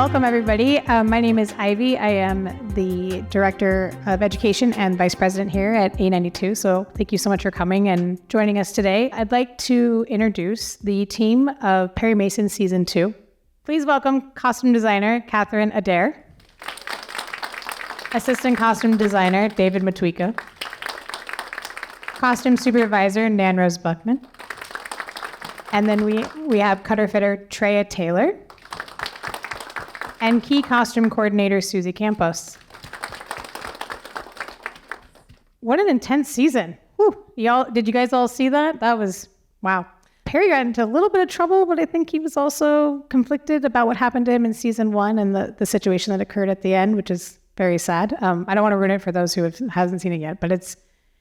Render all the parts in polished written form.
Welcome, everybody. My name is Ivy. I am the Director of Education and Vice President here at A92. So thank you so much for coming and joining us today. I'd like to introduce the team of Perry Mason Season 2. Please welcome costume designer Cate Adair, assistant costume designer David Matwijkow, costume supervisor Nanrose Buchman, and then we have cutter fitter Trea Taylor, and key costume coordinator Susi Campos. What an intense season. Whew. Did you guys all see that? That was, wow. Perry got into a little bit of trouble, but I think he was also conflicted about what happened to him in season 1 and the situation that occurred at the end, which is very sad. I don't want to ruin it for those who hasn't seen it yet, but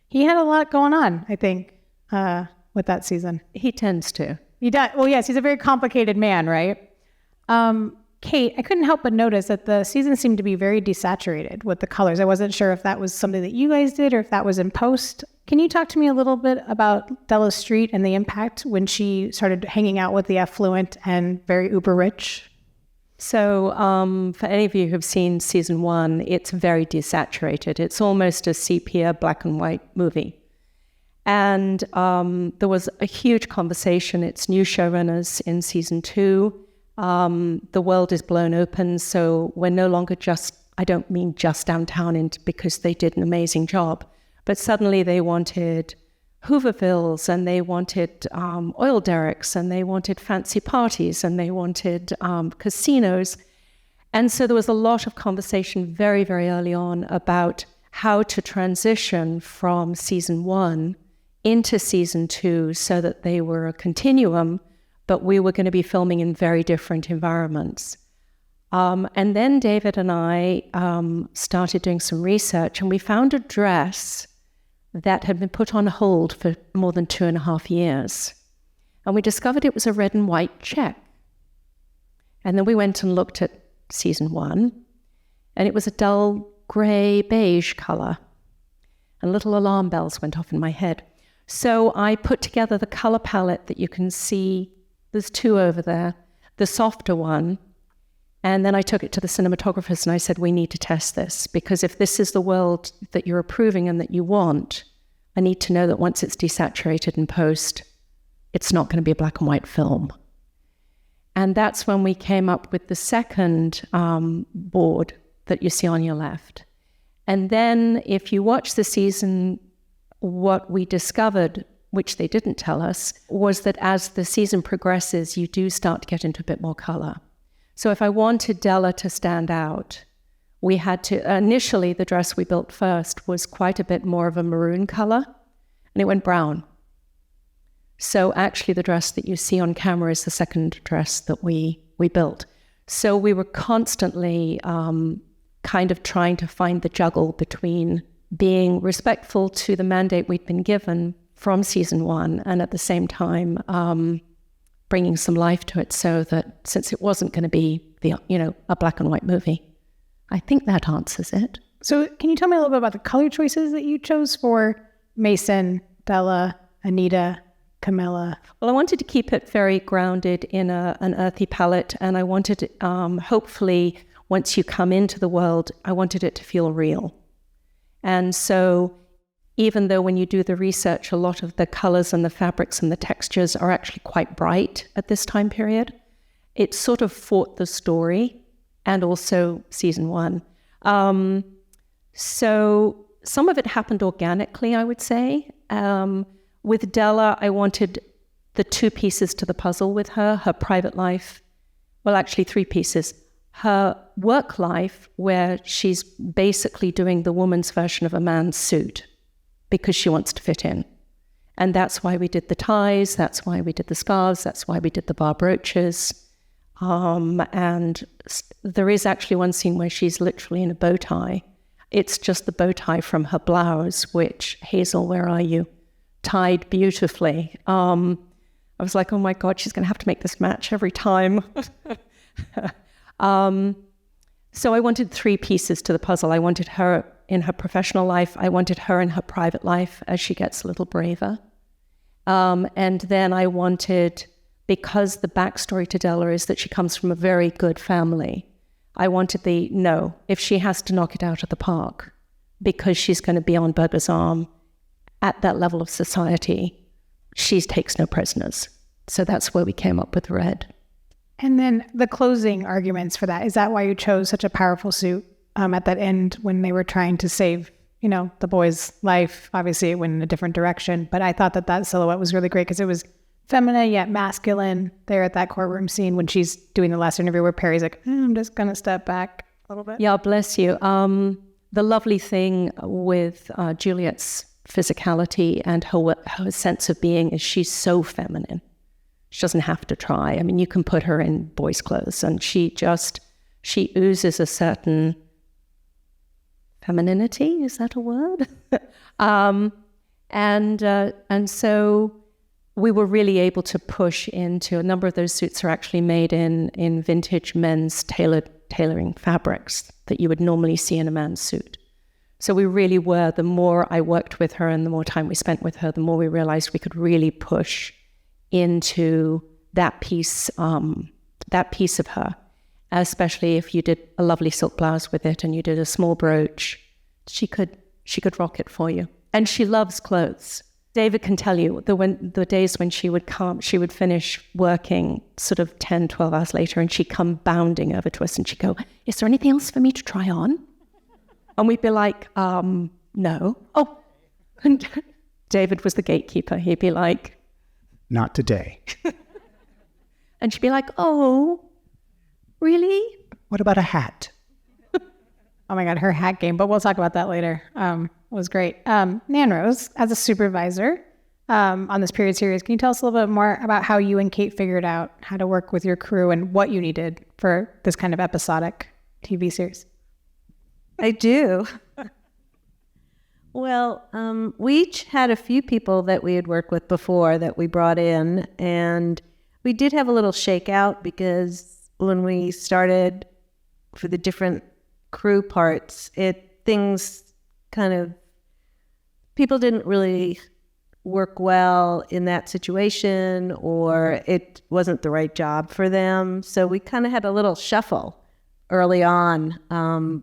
he had a lot going on, I think, with that season. He tends to. He does. Well, yes, he's a very complicated man, right? Kate, I couldn't help but notice that the season seemed to be very desaturated with the colors. I wasn't sure if that was something that you guys did or if that was in post. Can you talk to me a little bit about Della Street and the impact when she started hanging out with the affluent and very uber rich? So for any of you who've seen season 1, it's very desaturated. It's almost a sepia black and white movie. And there was a huge conversation. It's new showrunners in season 2. The world is blown open, so we're no longer I don't mean just downtown because they did an amazing job, but suddenly they wanted Hoovervilles and they wanted oil derricks and they wanted fancy parties and they wanted casinos. And so there was a lot of conversation very, very early on about how to transition from season 1 into season 2 so that they were a continuum, but we were going to be filming in very different environments. And then David and I started doing some research, and we found a dress that had been put on hold for more than 2.5 years. And we discovered it was a red and white check. And then we went and looked at season 1, and it was a dull gray beige color. And little alarm bells went off in my head. So I put together the color palette that you can see. There's 2 over there, the softer one. And then I took it to the cinematographers and I said, we need to test this, because if this is the world that you're approving and that you want, I need to know that once it's desaturated in post, it's not going to be a black and white film. And that's when we came up with the second board that you see on your left. And then if you watch the season, what we discovered, which they didn't tell us, was that as the season progresses, you do start to get into a bit more color. So if I wanted Della to stand out, we had to, initially the dress we built first was quite a bit more of a maroon color, and it went brown. So actually the dress that you see on camera is the second dress that we built. So we were constantly kind of trying to find the juggle between being respectful to the mandate we'd been given from season 1, and at the same time bringing some life to it, so that since it wasn't going to be a black and white movie. I think that answers it. So can you tell me a little bit about the color choices that you chose for Mason, Della, Anita, Camilla? Well, I wanted to keep it very grounded in an earthy palette, and I wanted hopefully once you come into the world, I wanted it to feel real. And so even though when you do the research, a lot of the colors and the fabrics and the textures are actually quite bright at this time period, it sort of fought the story and also season 1. So some of it happened organically, I would say. With Della, I wanted the 2 pieces to the puzzle with her private life, well, actually 3 pieces. Her work life, where she's basically doing the woman's version of a man's suit, because she wants to fit in. And that's why we did the ties, that's why we did the scarves, that's why we did the bar brooches. And there is actually one scene where she's literally in a bow tie. It's just the bow tie from her blouse, which, Hazel, where are you? Tied beautifully. I was like, oh my God, she's going to have to make this match every time. So I wanted 3 pieces to the puzzle. I wanted her in her professional life. I wanted her in her private life as she gets a little braver. And then I wanted, because the backstory to Della is that she comes from a very good family, I wanted no, if she has to knock it out of the park because she's going to be on Burger's arm at that level of society, she takes no prisoners. So that's where we came up with red. And then the closing arguments for that, is that why you chose such a powerful suit at that end when they were trying to save, the boy's life? Obviously it went in a different direction, but I thought that silhouette was really great because it was feminine yet masculine there at that courtroom scene when she's doing the last interview where Perry's like, I'm just going to step back a little bit. Yeah, bless you. The lovely thing with Juliet's physicality and her sense of being is she's so feminine. She doesn't have to try. I mean, you can put her in boys' clothes and she oozes a certain femininity. Is that a word? And so we were really able to push into a number of those suits are actually made in vintage men's tailoring fabrics that you would normally see in a man's suit. So we really were, the more I worked with her and the more time we spent with her, the more we realized we could really push into that piece of her, especially if you did a lovely silk blouse with it and you did a small brooch, she could rock it for you. And she loves clothes. David can tell you the days when she would finish working sort of 10, 12 hours later and she'd come bounding over to us and she'd go, is there anything else for me to try on? And we'd be like, no. Oh, and David was the gatekeeper. He'd be like, not today. And she'd be like, oh, really? What about a hat? Oh my God, her hat game, but we'll talk about that later. Was great. Nanrose, as a supervisor on this period series, can you tell us a little bit more about how you and Cate figured out how to work with your crew and what you needed for this kind of episodic TV series? I do. Well, we each had a few people that we had worked with before that we brought in, and we did have a little shakeout because when we started for the different crew parts, people didn't really work well in that situation, or it wasn't the right job for them. So we kind of had a little shuffle early on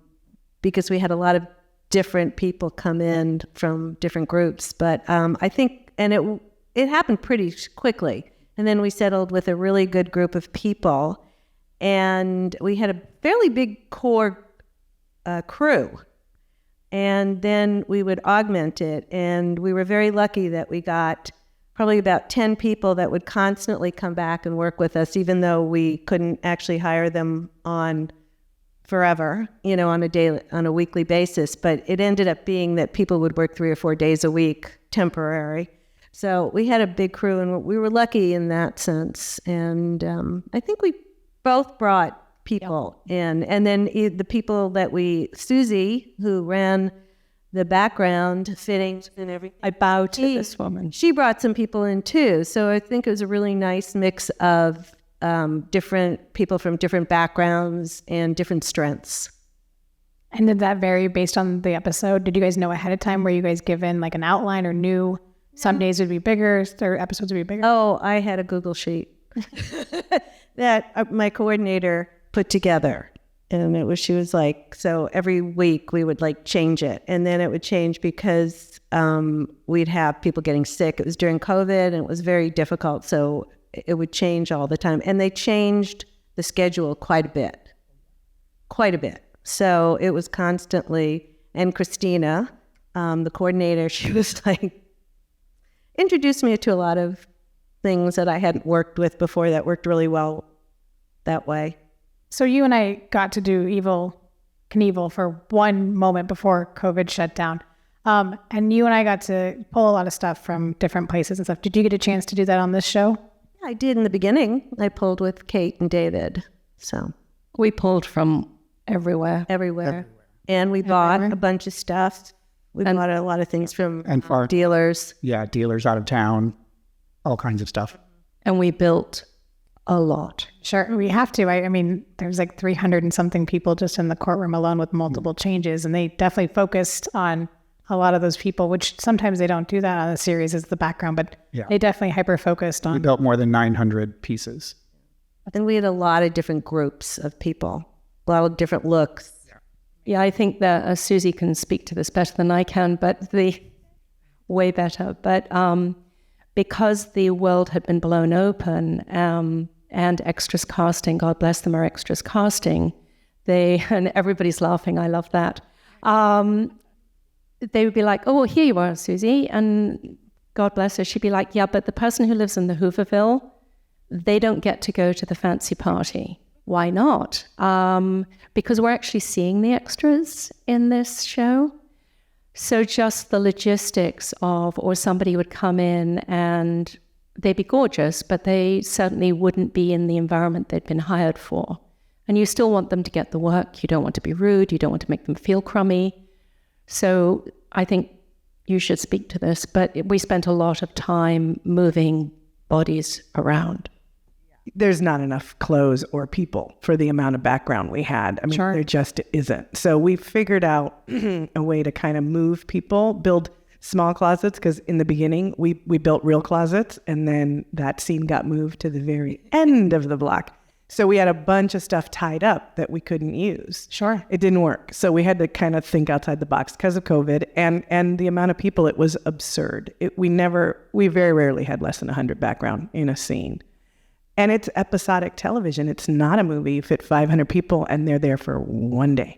because we had a lot of different people come in from different groups. But I think, and it happened pretty quickly. And then we settled with a really good group of people, and we had a fairly big core crew. And then we would augment it. And we were very lucky that we got probably about 10 people that would constantly come back and work with us, even though we couldn't actually hire them on forever, on a weekly basis. But it ended up being that people would work 3 or 4 days a week, temporary. So we had a big crew, and we were lucky in that sense. And I think we both brought people in. And then the people that Susi, who ran the background fittings and everything. I bow to this woman. She brought some people in too. So I think it was a really nice mix of different people from different backgrounds and different strengths. And did that vary based on the episode? Did you guys know ahead of time? Were you guys given like an outline or knew some days would be bigger, certain episodes would be bigger? Oh, I had a Google sheet that my coordinator put together. And she was like, so every week we would like change it. And then it would change because we'd have people getting sick. It was during COVID and it was very difficult. So it would change all the time. And they changed the schedule quite a bit. So it was constantly, and Christina, the coordinator, she was like, introduced me to a lot of things that I hadn't worked with before that worked really well that way. So you and I got to do Knievel for one moment before COVID shut down. And you and I got to pull a lot of stuff from different places and stuff. Did you get a chance to do that on this show? Yeah, I did in the beginning. I pulled with Cate and David. So we pulled from everywhere. And we bought a bunch of stuff. We bought a lot of things from dealers. Yeah, dealers out of town, all kinds of stuff. And we built a lot. Sure, we have to. I mean, there's like 300 and something people just in the courtroom alone with multiple changes. And they definitely focused on a lot of those people, which sometimes they don't do that on the series as the background, but they definitely hyper-focused on. We built more than 900 pieces. And we had a lot of different groups of people. a lot of different looks. Yeah, I think that Susie can speak to this better than I can, but way better. But because the world had been blown open and extras casting, God bless them, are extras casting, and everybody's laughing, I love that. They would be like, oh, well, here you are, Susie. And God bless her, she'd be like, yeah, but the person who lives in the Hooverville, they don't get to go to the fancy party. Why not? Because we're actually seeing the extras in this show. So just the logistics or somebody would come in and they'd be gorgeous, but they certainly wouldn't be in the environment they'd been hired for. And you still want them to get the work. You don't want to be rude. You don't want to make them feel crummy. So I think you should speak to this, but we spent a lot of time moving bodies around. There's not enough clothes or people for the amount of background we had. I mean, Sure. There just isn't. So we figured out a way to kind of move people, build small closets, because in the beginning we built real closets, and then that scene got moved to the very end of the block. So we had a bunch of stuff tied up that we couldn't use. Sure. It didn't work. So we had to kind of think outside the box because of COVID and the amount of people. It was absurd. We very rarely had less than 100 background in a scene. And it's episodic television. It's not a movie. You fit 500 people and they're there for one day,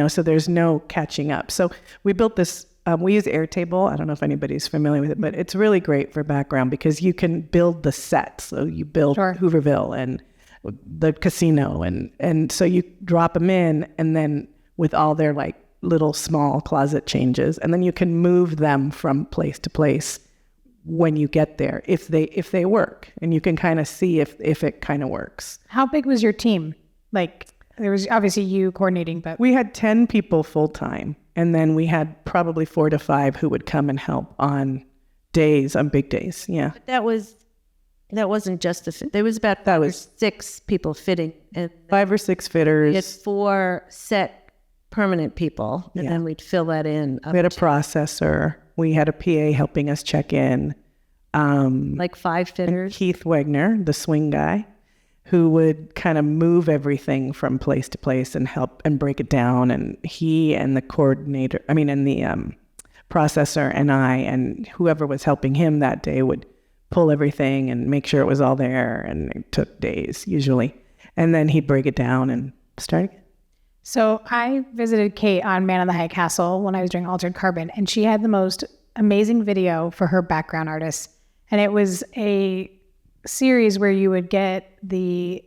so there's no catching up. So we built this, we use Airtable. I don't know if anybody's familiar with it, but it's really great for background because you can build the sets. So you build Sure. Hooverville and the casino. And so you drop them in, and then with all their like little small closet changes, and then you can move them from place to place when you get there, if they work, and you can kind of see if it kind of works. How big was your team? Like, there was obviously you coordinating, but We had 10 people full time, and then we had probably 4 to 5 who would come and help on big days. Yeah. That wasn't just a fit. There was about That was 6 people fitting, and 5 or 6 we had fitters. 4 set permanent people, and Yeah. then we'd fill that in. We had a processor. We had a PA helping us check in. Like 5 fitters. Keith Wegner, the swing guy, who would kind of move everything from place to place and help and break it down. And he and the coordinator, and the processor and I and whoever was helping him that day would pull everything and make sure it was all there. And it took days usually. And then he'd break it down and start again. So I visited Kate on Man in the High Castle when I was doing Altered Carbon, and she had the most amazing video for her background artists. And it was a series where you would get you'd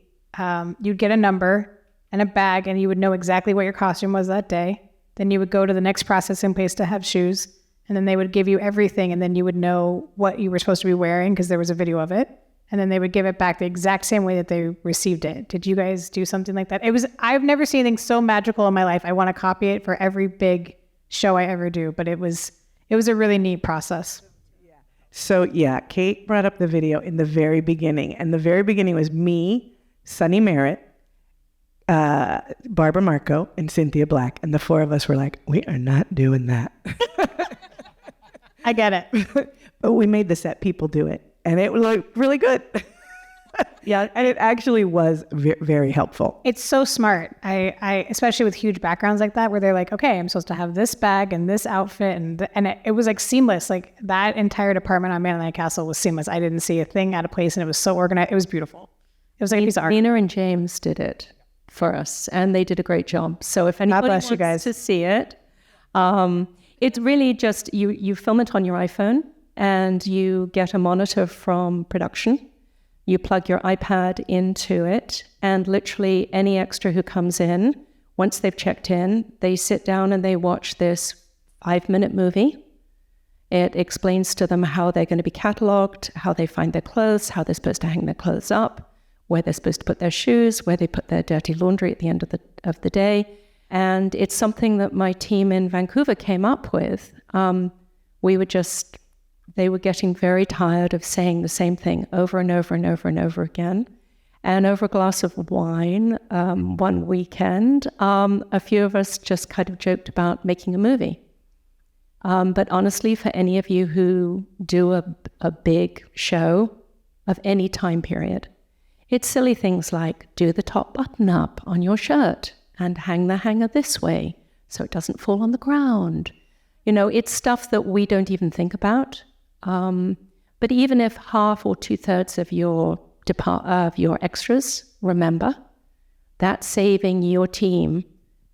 get a number and a bag, and you would know exactly what your costume was that day. Then you would go to the next processing place to have shoes, and then they would give you everything, and then you would know what you were supposed to be wearing because there was a video of it. And then they would give it back the exact same way that they received it. Did you guys do something like that? I've never seen anything so magical in my life. I want to copy it for every big show I ever do, but it was a really neat process. So yeah, Kate brought up the video in the very beginning, and the very beginning was me, Sunny Merritt, Barbara Marco, and Cynthia Black, and the 4 of us were like, we are not doing that. I get it. But we made the set people do it, and it looked really good. Yeah, and it actually was very helpful. It's so smart. I especially with huge backgrounds like that, where they're like, okay, I'm supposed to have this bag and this outfit, and it was like seamless. Like that entire department on Man in the High Castle was seamless. I didn't see a thing out of place, and it was so organized. It was beautiful. It was like a piece of art. Nina and James did it for us, and they did a great job. So if anybody bless wants you guys. to see it, it's really just you film it on your iPhone, and you get a monitor from production. You plug your iPad into it, and literally any extra who comes in, once they've checked in, they sit down and they watch this 5-minute movie. It explains to them how they're going to be cataloged, how they find their clothes, how they're supposed to hang their clothes up, where they're supposed to put their shoes, where they put their dirty laundry at the end of the day. And it's something that my team in Vancouver came up with. They were getting very tired of saying the same thing over and over and over and over again. And over a glass of wine, one weekend, a few of us just kind of joked about making a movie. But honestly, for any of you who do a big show of any time period, it's silly things like do the top button up on your shirt and hang the hanger this way so it doesn't fall on the ground. You know, it's stuff that we don't even think about. But even if half or 2/3 of your extras remember, that's saving your team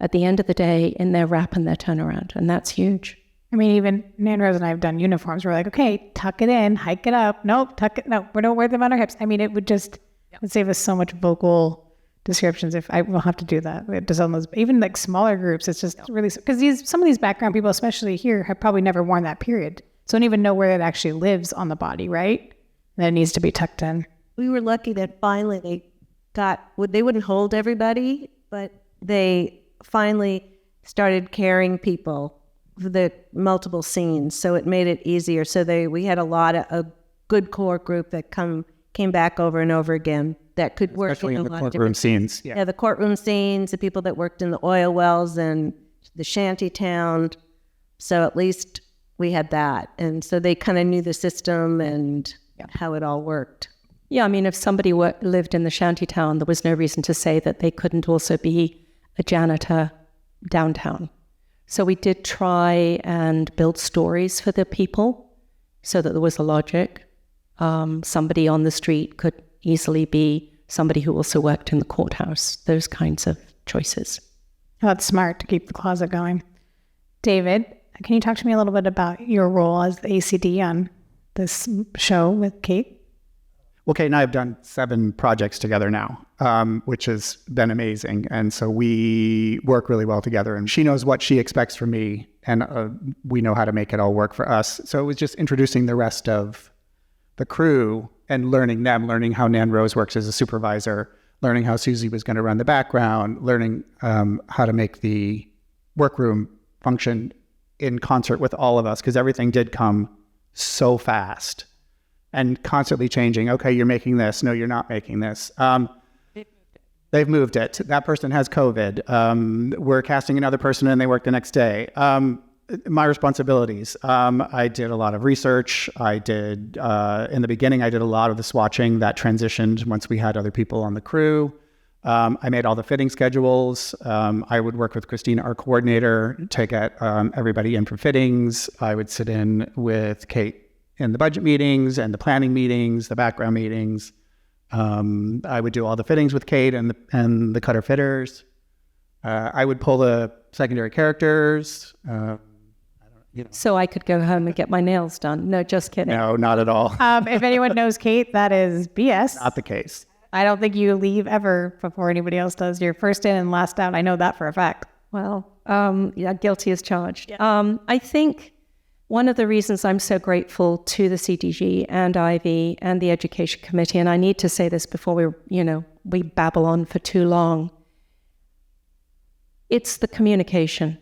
at the end of the day in their wrap and their turnaround, and that's huge. I mean, even Nanrose and I have done uniforms. We're like, okay, tuck it in, hike it up. Nope, tuck it. No, we don't wear them on our hips. I mean, it would just it'd save us so much vocal descriptions. If I will have to do that, we have to sell those. Even like smaller groups, it's just really because some of these background people, especially here, have probably never worn that period, so don't even know where it actually lives on the body, right? That it needs to be tucked in. We were lucky that finally they wouldn't hold everybody, but they finally started carrying people for the multiple scenes, so it made it easier. So we had a lot of a good core group that came back over and over again that could work Especially in the a lot of courtroom different scenes. Yeah, the courtroom scenes, the people that worked in the oil wells and the shanty town. So at least we had that, and so they kind of knew the system and how it all worked. Yeah, I mean, if somebody lived in the shanty town, there was no reason to say that they couldn't also be a janitor downtown. So we did try and build stories for the people so that there was a logic. Somebody on the street could easily be somebody who also worked in the courthouse, those kinds of choices. Oh, that's smart to keep the closet going. David, can you talk to me a little bit about your role as the ACD on this show with Cate? Well, Cate and I have done 7 projects together now, which has been amazing. And so we work really well together, and she knows what she expects from me, and we know how to make it all work for us. So it was just introducing the rest of the crew and learning how Nanrose works as a supervisor, learning how Susi was going to run the background, learning how to make the workroom function in concert with all of us, because everything did come so fast. And constantly changing. Okay, you're making this. No, you're not making this. They've moved it. That person has COVID. We're casting another person and they work the next day. My responsibilities. I did a lot of research. I did, in the beginning, I did a lot of the swatching that transitioned once we had other people on the crew. I made all the fitting schedules. I would work with Christina, our coordinator, to get everybody in for fittings. I would sit in with Cate in the budget meetings and the planning meetings, the background meetings. I would do all the fittings with Cate and the cutter fitters. I would pull the secondary characters. So I could go home and get my nails done. No, just kidding. No, not at all. If anyone knows Cate, that is BS. Not the case. I don't think you leave ever before anybody else does. You're first in and last out. I know that for a fact. Well, yeah, guilty as charged. Yeah. I think one of the reasons I'm so grateful to the CDG and Ivy and the Education Committee, and I need to say this before we babble on for too long, it's the communication.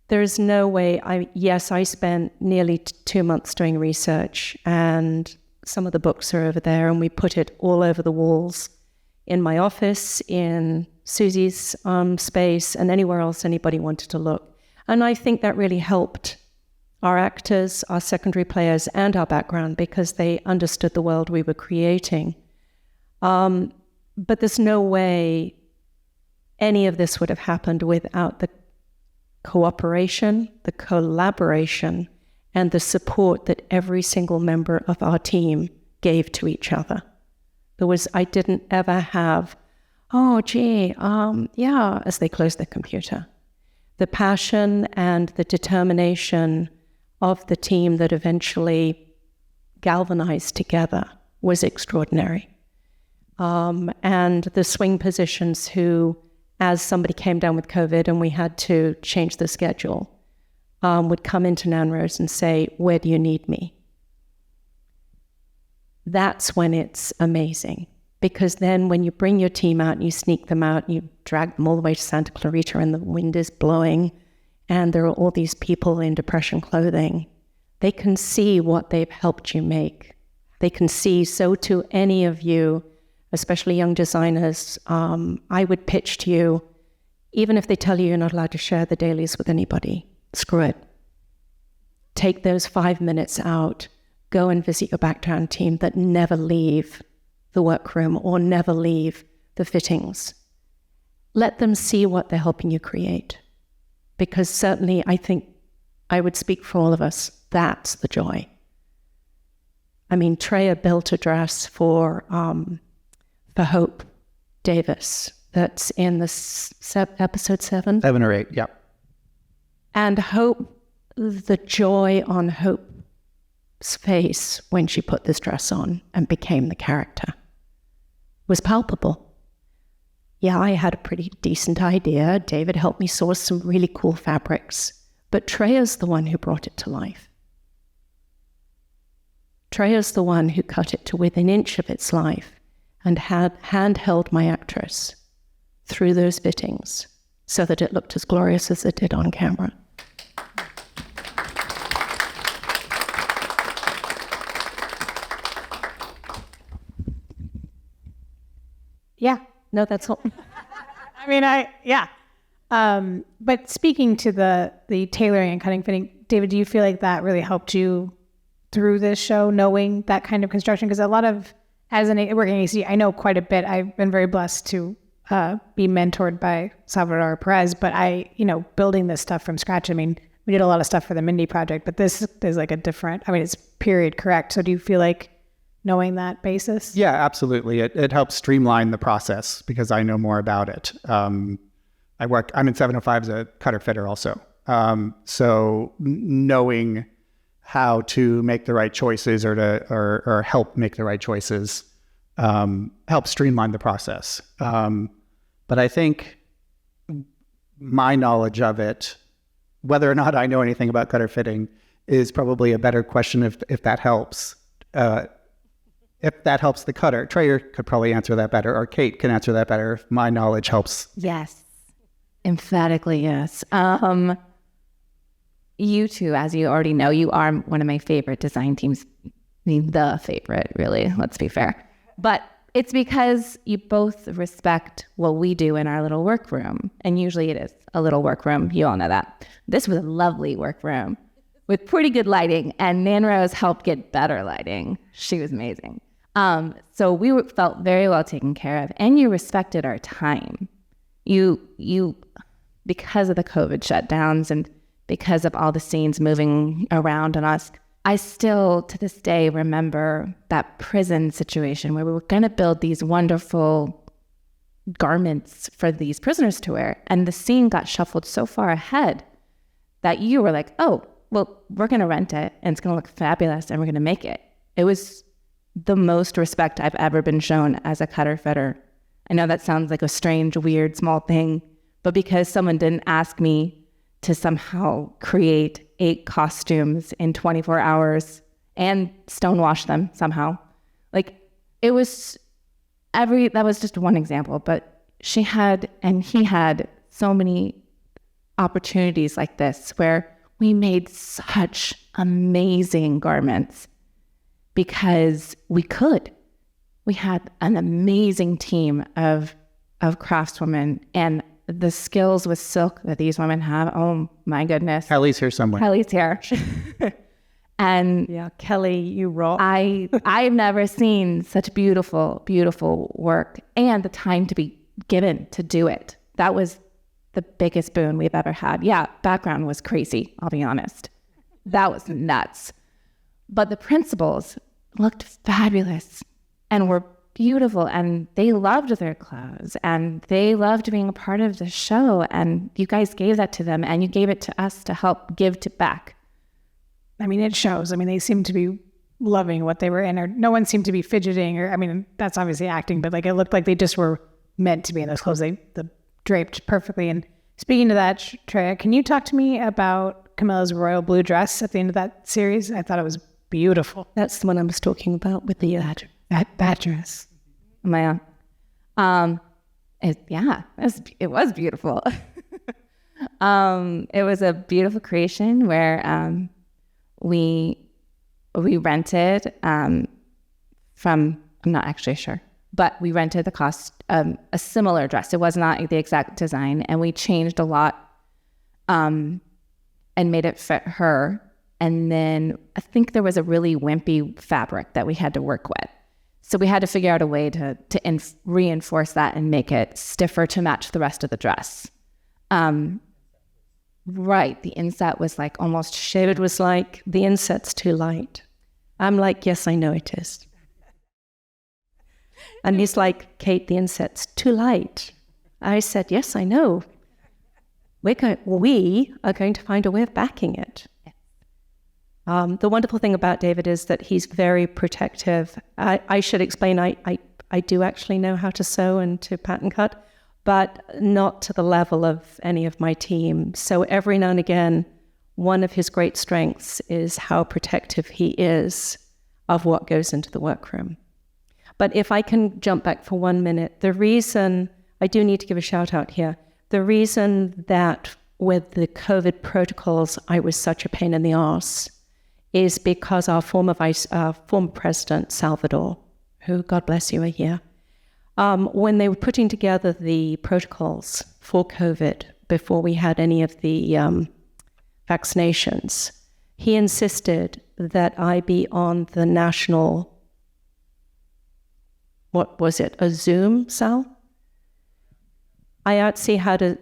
There is no way. I spent nearly 2 months doing research, and some of the books are over there, and we put it all over the walls in my office, in Susi's space, and anywhere else anybody wanted to look. And I think that really helped our actors, our secondary players, and our background, because they understood the world we were creating. But there's no way any of this would have happened without the cooperation, the collaboration, and the support that every single member of our team gave to each other. I didn't ever have, as they closed their computer. The passion and the determination of the team that eventually galvanized together was extraordinary. And the swing positions who, as somebody came down with COVID and we had to change the schedule, would come into Nanrose and say, "Where do you need me?" That's when it's amazing. Because then when you bring your team out and you sneak them out and you drag them all the way to Santa Clarita and the wind is blowing and there are all these people in depression clothing, they can see what they've helped you make. They can see, so to any of you, especially young designers, I would pitch to you, even if they tell you you're not allowed to share the dailies with anybody, screw it. Take those 5 minutes out, go and visit your background team that never leave the workroom or never leave the fittings. let them see what they're helping you create. Because certainly I think I would speak for all of us, that's the joy. I mean, Trea built a dress for Hope Davis that's in the episode 7. 7 or 8, yeah. And Hope, the joy on Hope's face when she put this dress on and became the character was palpable. Yeah, I had a pretty decent idea. David helped me source some really cool fabrics, but Trea's the one who brought it to life. Trea's the one who cut it to within an inch of its life and had handheld my actress through those fittings so that it looked as glorious as it did on camera. Yeah. No, that's all. I mean, yeah. But speaking to the tailoring and cutting fitting, David, do you feel like that really helped you through this show, knowing that kind of construction? Because a lot of, as an working AC, I know quite a bit. I've been very blessed to be mentored by Salvador Perez, but building this stuff from scratch, I mean, we did a lot of stuff for the Mindy project, but this is like a different, I mean, it's period correct. So do you feel like knowing that basis? Yeah, absolutely. It helps streamline the process because I know more about it. I'm in 705 as a cutter fitter also. So knowing how to make the right choices or help make the right choices helps streamline the process. But I think my knowledge of it, whether or not I know anything about cutter fitting, is probably a better question if that helps. If that helps the cutter. Trea could probably answer that better, or Cate can answer that better if my knowledge helps. Yes. Emphatically, yes. You two, as you already know, you are one of my favorite design teams. I mean, the favorite, really, let's be fair. But it's because you both respect what we do in our little workroom. And usually it is a little workroom. You all know that. This was a lovely workroom with pretty good lighting, and Nanrose helped get better lighting. She was amazing. So we felt very well taken care of, and you respected our time. You, because of the COVID shutdowns and because of all the scenes moving around on us, I still, to this day, remember that prison situation where we were going to build these wonderful garments for these prisoners to wear, and the scene got shuffled so far ahead that you were like, oh, well, we're going to rent it, and it's going to look fabulous, and we're going to make it. It was the most respect I've ever been shown as a cutter fitter. I know that sounds like a strange, weird, small thing, but because someone didn't ask me to somehow create 8 costumes in 24 hours and stonewash them somehow, like it was that was just one example, but she had and he had so many opportunities like this where we made such amazing garments because we could. We had an amazing team of craftswomen, and the skills with silk that these women have, oh my goodness. Kelly's here somewhere. Kelly's here. And Yeah, Kelly, you rock. I've never seen such beautiful, beautiful work and the time to be given to do it. That was the biggest boon we've ever had. Yeah, background was crazy, I'll be honest. That was nuts. But the principals looked fabulous and were beautiful, and they loved their clothes, and they loved being a part of the show, and you guys gave that to them, and you gave it to us to help give back. I mean, it shows. I mean, they seem to be loving what they were in, or no one seemed to be fidgeting, or, I mean, that's obviously acting, but like it looked like they just were meant to be in those clothes. They draped perfectly. And speaking to that, Trea, can you talk to me about Camilla's royal blue dress at the end of that series? I thought it was beautiful. That's the one I was talking about with the That dress. Am I on? It was beautiful. It was a beautiful creation where we rented from, I'm not actually sure, but we rented a similar dress. It was not the exact design, and we changed a lot and made it fit her. And then I think there was a really wimpy fabric that we had to work with. So we had to figure out a way to reinforce that and make it stiffer to match the rest of the dress. Right. The inset was like almost David was like, the inset's too light. I'm like, yes, I know it is. And he's like, Cate, the inset's too light. I said, yes, I know. We are going to find a way of backing it. The wonderful thing about David is that he's very protective. I should explain, I do actually know how to sew and to pattern cut, but not to the level of any of my team. So every now and again, one of his great strengths is how protective he is of what goes into the workroom. But if I can jump back for 1 minute, the reason, I do need to give a shout out here, the reason that with the COVID protocols, I was such a pain in the arse is because our former president, Salvador, who, God bless you, are here, when they were putting together the protocols for COVID before we had any of the vaccinations, he insisted that I be on the national, what was it, a Zoom, Sal? IATSE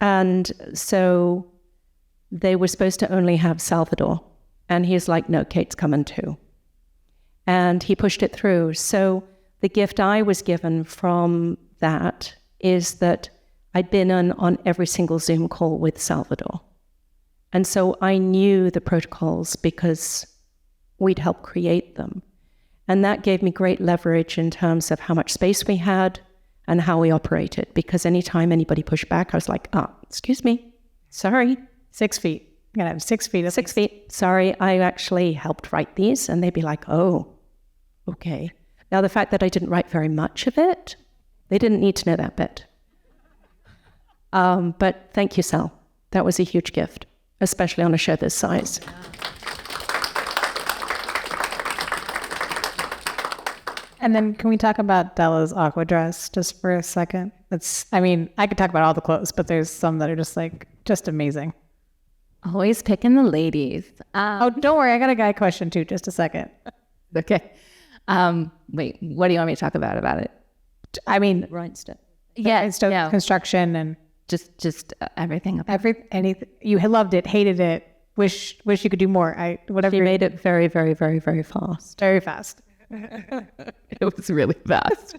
and so they were supposed to only have Salvador. And he's like, no, Cate's coming too. And he pushed it through. So the gift I was given from that is that I'd been on every single Zoom call with Salvador. And so I knew the protocols because we'd helped create them. And that gave me great leverage in terms of how much space we had and how we operated. Because anytime anybody pushed back, I was like, excuse me, sorry. 6 feet. You gotta have 6 feet. 6 feet. Sorry, I actually helped write these. And they'd be like, oh, okay. Now, the fact that I didn't write very much of it, they didn't need to know that bit. But thank you, Sal. That was a huge gift, especially on a show this size. And then can we talk about Della's aqua dress just for a second? I could talk about all the clothes, but there's some that are just amazing. Always picking the ladies. Oh, don't worry. I got a guy question too. Just a second. Okay. Wait, what do you want me to talk about it? I mean, Rhinestone. Yeah, no. Construction and Just everything. anything. You had loved it, hated it, wish you could do more. She made it very, very, very, very fast. Very fast. It was really fast.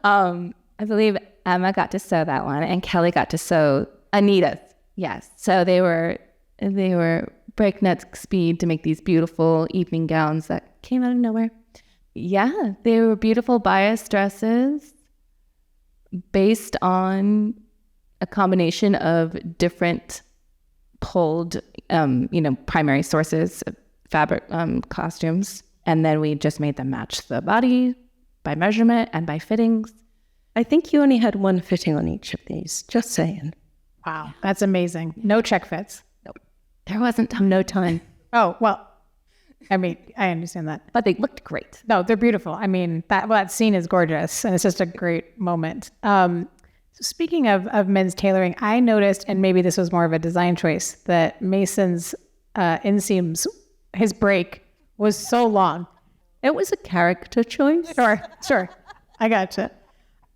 I believe Emma got to sew that one, and Kelly got to sew Anita's. Yes. So they were breakneck speed to make these beautiful evening gowns that came out of nowhere. Yeah, they were beautiful bias dresses based on a combination of different pulled, primary sources of fabric costumes. And then we just made them match the body by measurement and by fittings. I think you only had one fitting on each of these, just saying. Wow, that's amazing. No check fits. Nope. There wasn't no time. Oh, well, I understand that. But they looked great. No, they're beautiful. That scene is gorgeous, and it's just a great moment. So speaking of men's tailoring, I noticed, and maybe this was more of a design choice, that Mason's inseams, his break was so long. It was a character choice. Sure. I gotcha.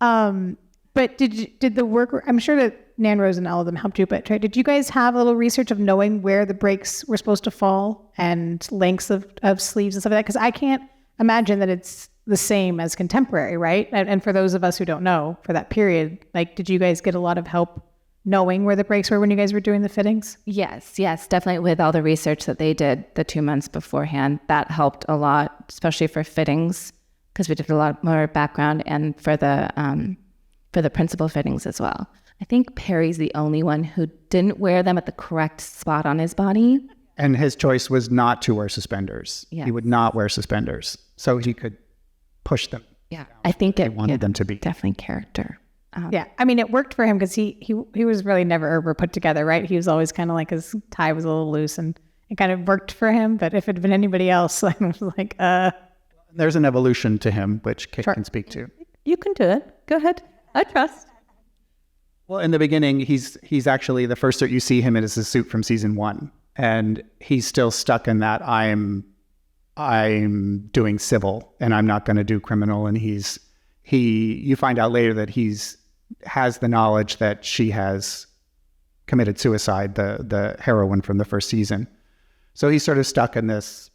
But did the work, I'm sure that Nanrose and all of them helped you, but did you guys have a little research of knowing where the breaks were supposed to fall and lengths of sleeves and stuff like that? Because I can't imagine that it's the same as contemporary, right? And for those of us who don't know, for that period, did you guys get a lot of help knowing where the breaks were when you guys were doing the fittings? Yes, definitely. With all the research that they did the 2 months beforehand, that helped a lot, especially for fittings, because we did a lot more background, and for the principal fittings as well. I think Perry's the only one who didn't wear them at the correct spot on his body. And his choice was not to wear suspenders. Yeah. He would not wear suspenders, so he could push them. Yeah, I think He wanted them to be. definitely character. Yeah, it worked for him because he was really never over put together, right? He was always kind of like his tie was a little loose, and it kind of worked for him. But if it had been anybody else, I was like, There's an evolution to him, which Kate Sure. can speak to. You can do it. Go ahead. I trust. Well, in the beginning, he's actually the first that you see him in is his suit from season 1, and he's still stuck in that I'm I'm doing civil and I'm not going to do criminal. And you find out later that has the knowledge that she has committed suicide, the heroine from the first season. So he's sort of stuck in this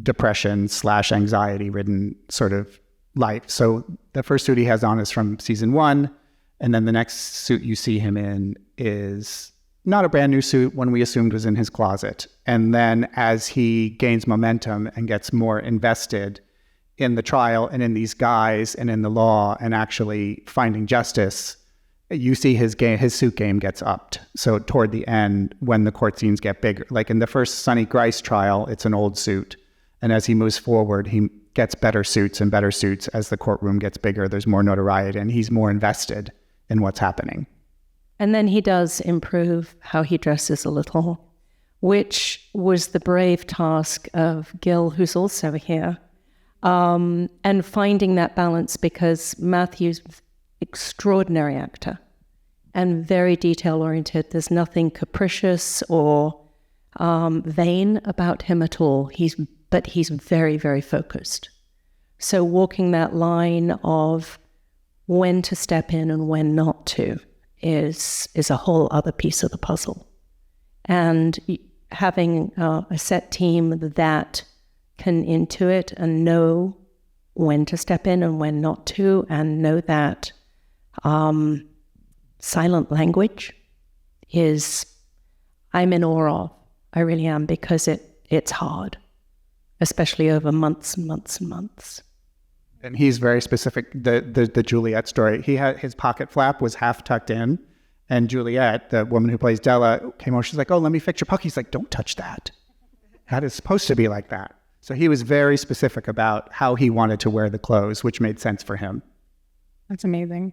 depression / anxiety ridden sort of life. So the first suit he has on is from season 1. And then the next suit you see him in is not a brand new suit, one we assumed was in his closet. And then as he gains momentum and gets more invested in the trial and in these guys and in the law and actually finding justice, you see his suit game gets upped. So toward the end, when the court scenes get bigger, like in the first Sonny Grice trial, it's an old suit. And as he moves forward, he gets better suits and better suits as the courtroom gets bigger. There's more notoriety and he's more invested in what's happening. And then he does improve how he dresses a little, which was the brave task of Gil, who's also here, and finding that balance, because Matthew's extraordinary actor and very detail-oriented. There's nothing capricious or vain about him at all. But he's very, very focused. So walking that line of when to step in and when not to is a whole other piece of the puzzle. And having a set team that can intuit and know when to step in and when not to, and know that silent language I'm in awe of. I really am, because it's hard, especially over months and months and months. And he's very specific. The Juliet story, his pocket flap was half tucked in, and Juliet, the woman who plays Della, came over. She's like, "Oh, let me fix your pocket." He's like, "Don't touch that. That is supposed to be like that." So he was very specific about how he wanted to wear the clothes, which made sense for him. That's amazing.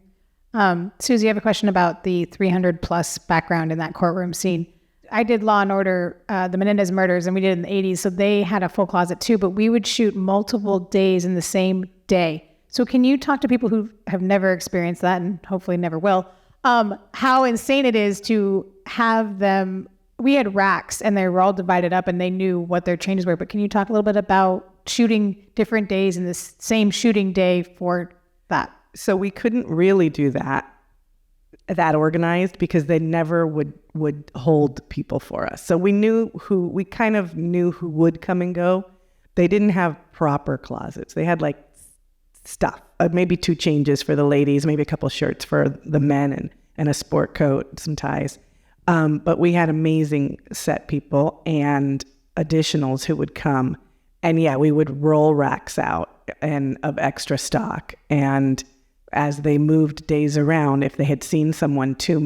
Susie, I have a question about the 300 plus background in that courtroom scene. I did Law and Order, the Menendez murders, and we did it in the 80s. So they had a full closet too, but we would shoot multiple days in the same day. So can you talk to people who have never experienced that and hopefully never will, how insane it is to have them? We had racks and they were all divided up and they knew what their changes were. But can you talk a little bit about shooting different days in the same shooting day for that? So we couldn't really do that organized, because they never would hold people for us. So we kind of knew who would come and go. They didn't have proper closets. They had like stuff, maybe 2 changes for the ladies, maybe a couple shirts for the men, and a sport coat, some ties. But we had amazing set people and additionals who would come. And yeah, we would roll racks out of extra stock. And as they moved days around, if they had seen someone too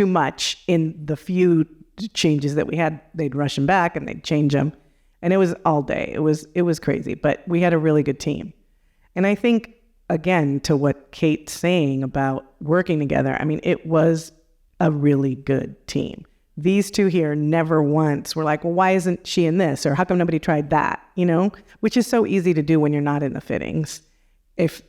much in the few changes that we had, they'd rush them back and they'd change them. And it was all day. It was crazy, but we had a really good team. And I think, again, to what Kate's saying about working together, I mean, it was a really good team. These two here never once were like, well, why isn't she in this? Or how come nobody tried that? Which is so easy to do when you're not in the fittings.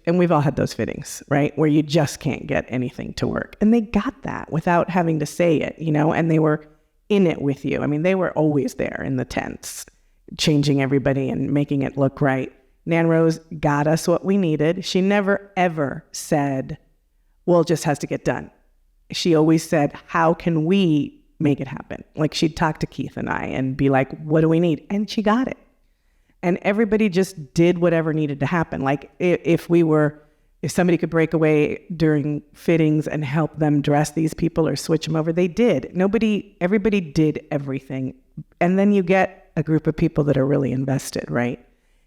And we've all had those fittings, right? Where you just can't get anything to work. And they got that without having to say it, and they were in it with you. I mean, they were always there in the tents, changing everybody and making it look right. Nanrose got us what we needed. She never, ever said, well, it just has to get done. She always said, how can we make it happen? Like, she'd talk to Keith and I and be like, what do we need? And she got it. And everybody just did whatever needed to happen. Like, if somebody could break away during fittings and help them dress these people or switch them over, they did. Everybody did everything. And then you get a group of people that are really invested, right?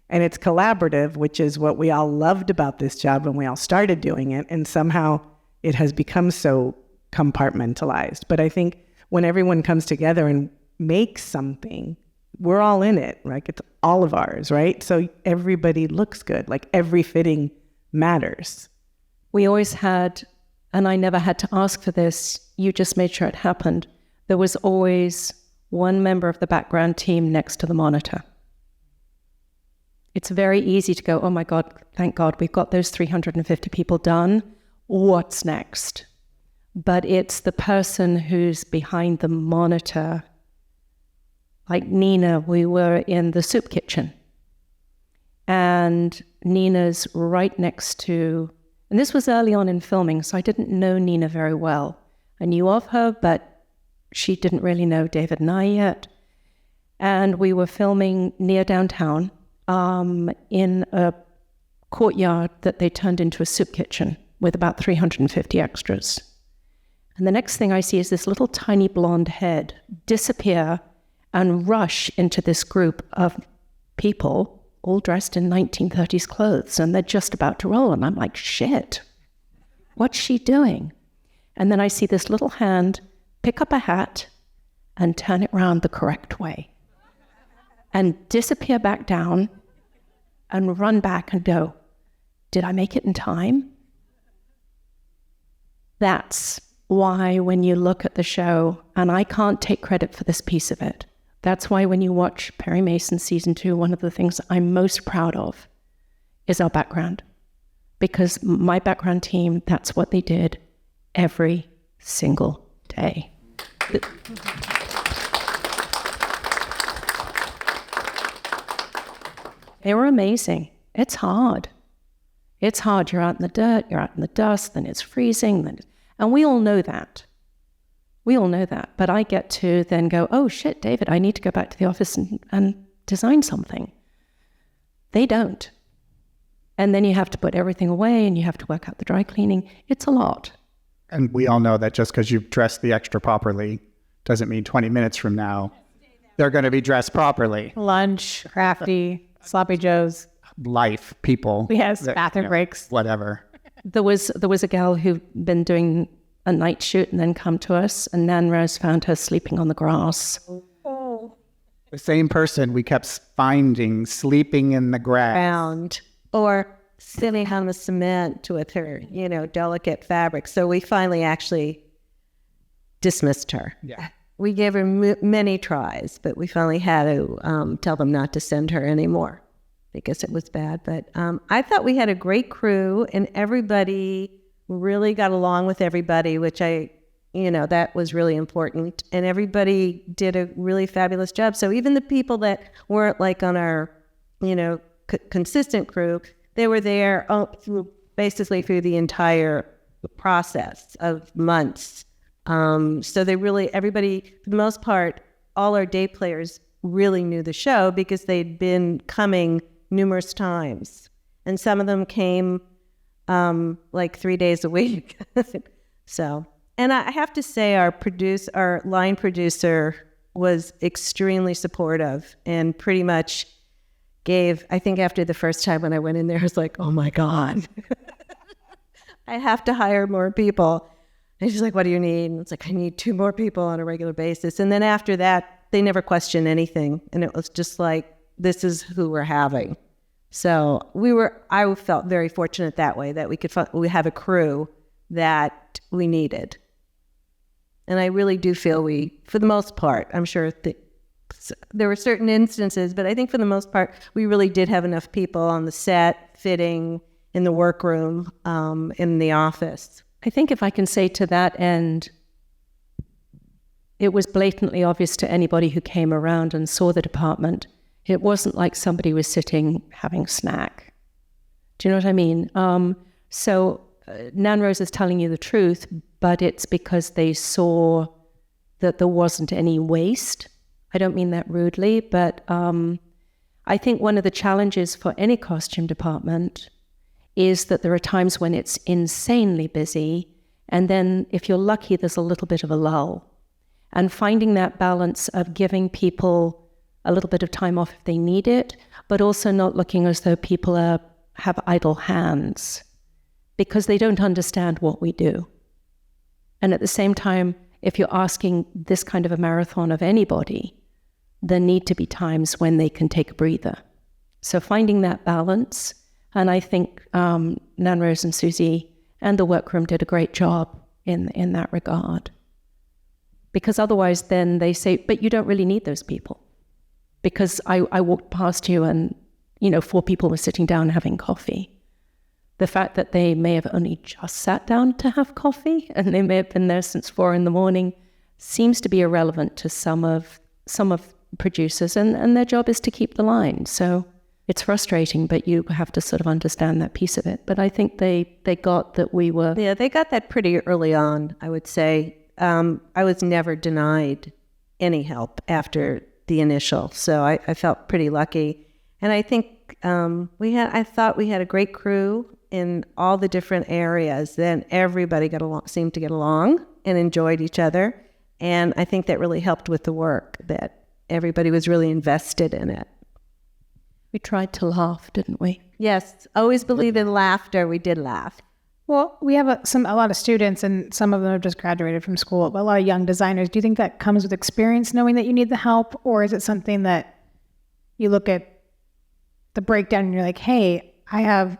And it's collaborative, which is what we all loved about this job when we all started doing it. And somehow it has become so compartmentalized. But I think when everyone comes together and makes something, we're all in it, like it's all of ours, right? So everybody looks good, like every fitting matters. We always had, and I never had to ask for this, you just made sure it happened. There was always one member of the background team next to the monitor. It's very easy to go, oh my God, thank God, we've got those 350 people done. What's next? But it's the person who's behind the monitor. Like Nina, we were in the soup kitchen and Nina's right next to, and this was early on in filming, so I didn't know Nina very well. I knew of her, but she didn't really know David and I yet. And we were filming near downtown in a courtyard that they turned into a soup kitchen with about 350 extras. And the next thing I see is this little tiny blonde head disappear and rush into this group of people all dressed in 1930s clothes, and they're just about to roll. And I'm like, shit, what's she doing? And then I see this little hand pick up a hat and turn it around the correct way and disappear back down and run back and go, did I make it in time? That's why when you look at the show, and I can't take credit for this piece of it, that's why when you watch Perry Mason season 2, one of the things I'm most proud of is our background. Because my background team, that's what they did every single day. They were amazing. It's hard. It's hard. You're out in the dirt, you're out in the dust, then it's freezing, and we all know that. We all know that. But I get to then go, oh shit, David, I need to go back to the office and design something. They don't. And then you have to put everything away and you have to work out the dry cleaning. It's a lot. And we all know that just because you've dressed the extra properly doesn't mean 20 minutes from now they're going to be dressed properly. Lunch, crafty, sloppy joes. Life, people. Yes, bathroom breaks. Whatever. There was a gal who'd been doing a night shoot and then come to us, and Nanrose found her sleeping on the grass. The same person we kept finding sleeping in the grass. Found or sitting on the cement with her, delicate fabric. So we finally actually dismissed her. Yeah. We gave her many tries, but we finally had to tell them not to send her anymore because it was bad. But I thought we had a great crew, and everybody really got along with everybody, which that was really important. And everybody did a really fabulous job. So even the people that weren't like on our, consistent crew, they were there basically through the entire process of months. So everybody, for the most part, all our day players really knew the show because they'd been coming numerous times. And some of them came like 3 days a week. So, and I have to say our line producer was extremely supportive and pretty much gave, I think after the first time when I went in there, I was like, oh my God, I have to hire more people. And she's like, what do you need? And it's like, I need 2 more people on a regular basis. And then after that, they never questioned anything. And it was just like, this is who we're having. So I felt very fortunate that way, that we have a crew that we needed. And I really do feel for the most part, I'm sure there were certain instances, but I think for the most part, we really did have enough people on the set, fitting, in the workroom, in the office. I think if I can say to that end, it was blatantly obvious to anybody who came around and saw the department. It wasn't like somebody was sitting having a snack. Do you know what I mean? So Nanrose is telling you the truth, but it's because they saw that there wasn't any waste. I don't mean that rudely, but I think one of the challenges for any costume department is that there are times when it's insanely busy, and then if you're lucky, there's a little bit of a lull. And finding that balance of giving people a little bit of time off if they need it, but also not looking as though people have idle hands because they don't understand what we do. And at the same time, if you're asking this kind of a marathon of anybody, there need to be times when they can take a breather. So finding that balance, and I think Nanrose and Susi and the workroom did a great job in that regard. Because otherwise then they say, but you don't really need those people. Because I walked past you and, 4 people were sitting down having coffee. The fact that they may have only just sat down to have coffee and they may have been there since 4 a.m. seems to be irrelevant to some of producers, and their job is to keep the line. So It's frustrating, but you have to sort of understand that piece of it. But I think they got that we were... Yeah, they got that pretty early on, I would say. I was never denied any help after the initial, so I felt pretty lucky. And I think I thought we had a great crew in all the different areas. Then everybody seemed to get along and enjoyed each other. And I think that really helped with the work, that everybody was really invested in it. We tried to laugh, didn't we? Yes, always believe in laughter. We did laugh. Well, we have a lot of students, and some of them have just graduated from school, but a lot of young designers. Do you think that comes with experience, knowing that you need the help? Or is it something that you look at the breakdown and you're like, hey, I have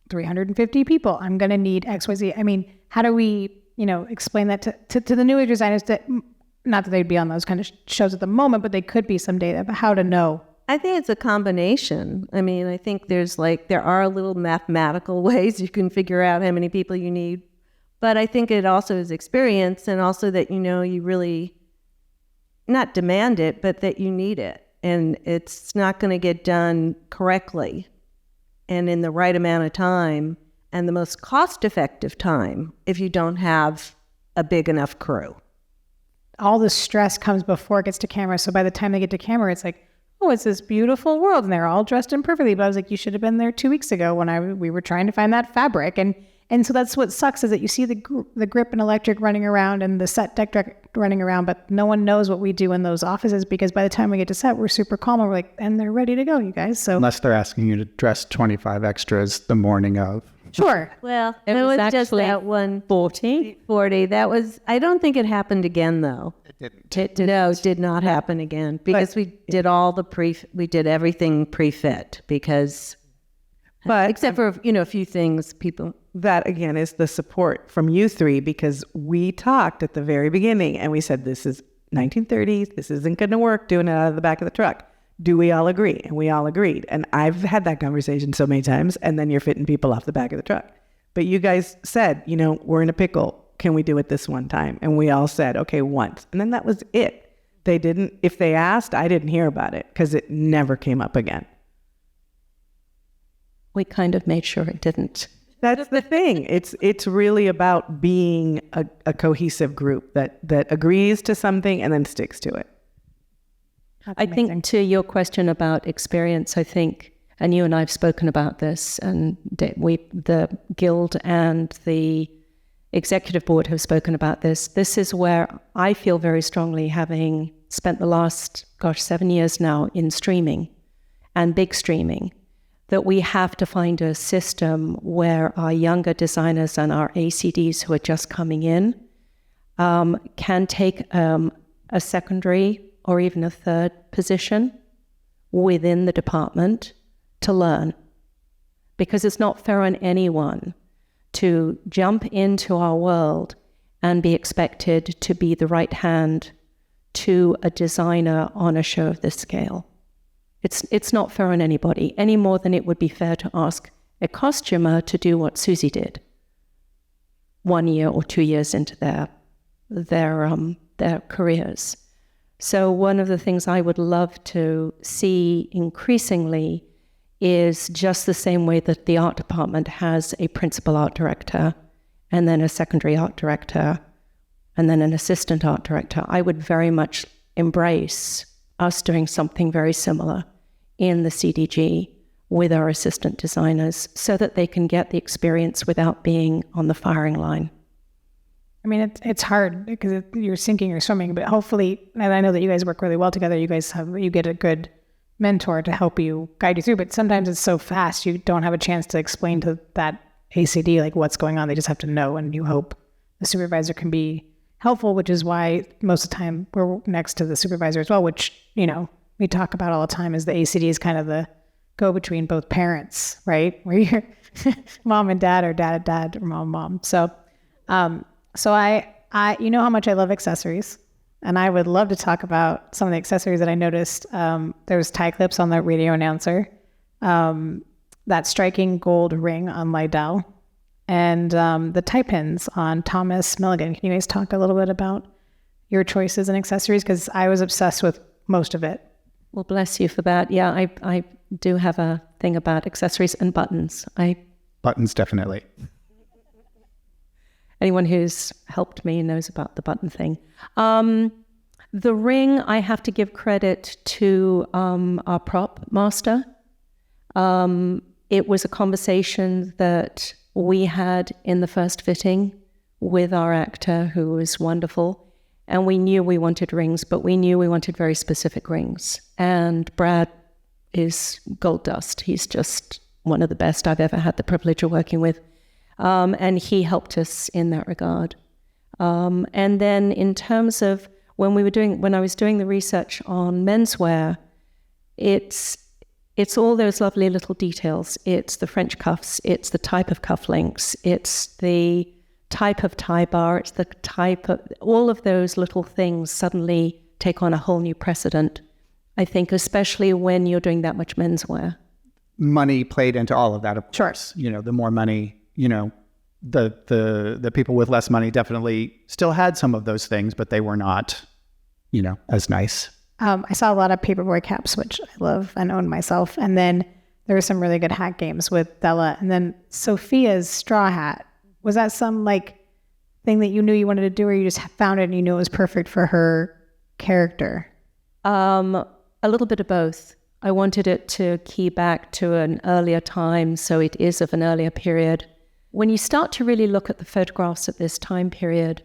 350 people. I'm going to need XYZ. I mean, how do we, explain that to the newer designers, that not that they'd be on those kind of shows at the moment, but they could be someday, about how to know? I think it's a combination. I mean, I think there are little mathematical ways you can figure out how many people you need. But I think it also is experience, and also that, you really not demand it, but that you need it. And it's not going to get done correctly and in the right amount of time and the most cost-effective time if you don't have a big enough crew. All the stress comes before it gets to camera. So by the time they get to camera, it's like, oh, it's this beautiful world, and they're all dressed in perfectly. But I was like, you should have been there 2 weeks ago when we were trying to find that fabric. And so that's what sucks, is that you see the grip and electric running around and the set deck running around, but no one knows what we do in those offices, because by the time we get to set, we're super calm and we're like, and they're ready to go, you guys. So unless they're asking you to dress 25 extras the morning of. Sure. Well, It it was was just actually that one 40. 40. That was, I don't think it happened again, though. It didn't. No, it did not happen again, because we did we did everything pre-fit, because, But except for, a few things people. that again is the support from you three, because we talked at the very beginning and we said, this is 1930s, this isn't going to work doing it out of the back of the truck. Do we all agree? And we all agreed. And I've had that conversation so many times, and then you're fitting people off the back of the truck. But you guys said, we're in a pickle. Can we do it this one time? And we all said, okay, once. And then that was it. They didn't, if they asked, I didn't hear about it, because it never came up again. We kind of made sure it didn't. That's the thing. It's really about being a cohesive group that agrees to something and then sticks to it. I think to your question about experience, I think, and you and I have spoken about this, and the guild and the executive board have spoken about this. This is where I feel very strongly, having spent the last, 7 years now in streaming and big streaming, that we have to find a system where our younger designers and our ACDs who are just coming in can take a secondary or even a third position within the department to learn. Because it's not fair on anyone to jump into our world and be expected to be the right hand to a designer on a show of this scale. It's not fair on anybody, any more than it would be fair to ask a costumer to do what Susi did 1 year or 2 years into their careers. So one of the things I would love to see increasingly is just the same way that the art department has a principal art director and then a secondary art director and then an assistant art director. I would very much embrace us doing something very similar in the CDG with our assistant designers, so that they can get the experience without being on the firing line. I mean, it's hard because you're sinking or swimming, but hopefully, and I know that you guys work really well together, you get a good mentor to help you guide you through, but sometimes it's so fast you don't have a chance to explain to that ACD like what's going on. They just have to know, and you hope the supervisor can be helpful, which is why most of the time we're next to the supervisor as well, which, we talk about all the time, is the ACD is kind of the go-between both parents, right? Where you're mom and dad, or dad or mom. So I you know how much I love accessories, and I would love to talk about some of the accessories that I noticed. There was tie clips on the radio announcer, that striking gold ring on Lydell, and the tie pins on Thomas Milligan. Can you guys talk a little bit about your choices and accessories? Because I was obsessed with most of it. Well, bless you for that. Yeah, I do have a thing about accessories and buttons. Buttons, definitely. Anyone who's helped me knows about the button thing. The ring, I have to give credit to our prop master. It was a conversation that we had in the first fitting with our actor, who was wonderful. And we knew we wanted rings, but we knew we wanted very specific rings. And Brad is gold dust. He's just one of the best I've ever had the privilege of working with. And he helped us in that regard. And then in terms of when I was doing the research on menswear, it's all those lovely little details. It's the French cuffs, it's the type of cufflinks, it's the type of tie bar, it's the type of, all of those little things suddenly take on a whole new precedent, I think, especially when you're doing that much menswear. Money played into all of that, of course. The more money, the people with less money definitely still had some of those things, but they were not, as nice. I saw a lot of paperboy caps, which I love and own myself. And then there were some really good hat games with Bella. And then Sophia's straw hat. Was that some thing that you knew you wanted to do, or you just found it and you knew it was perfect for her character? A little bit of both. I wanted it to key back to an earlier time, so it is of an earlier period. When you start to really look at the photographs of this time period,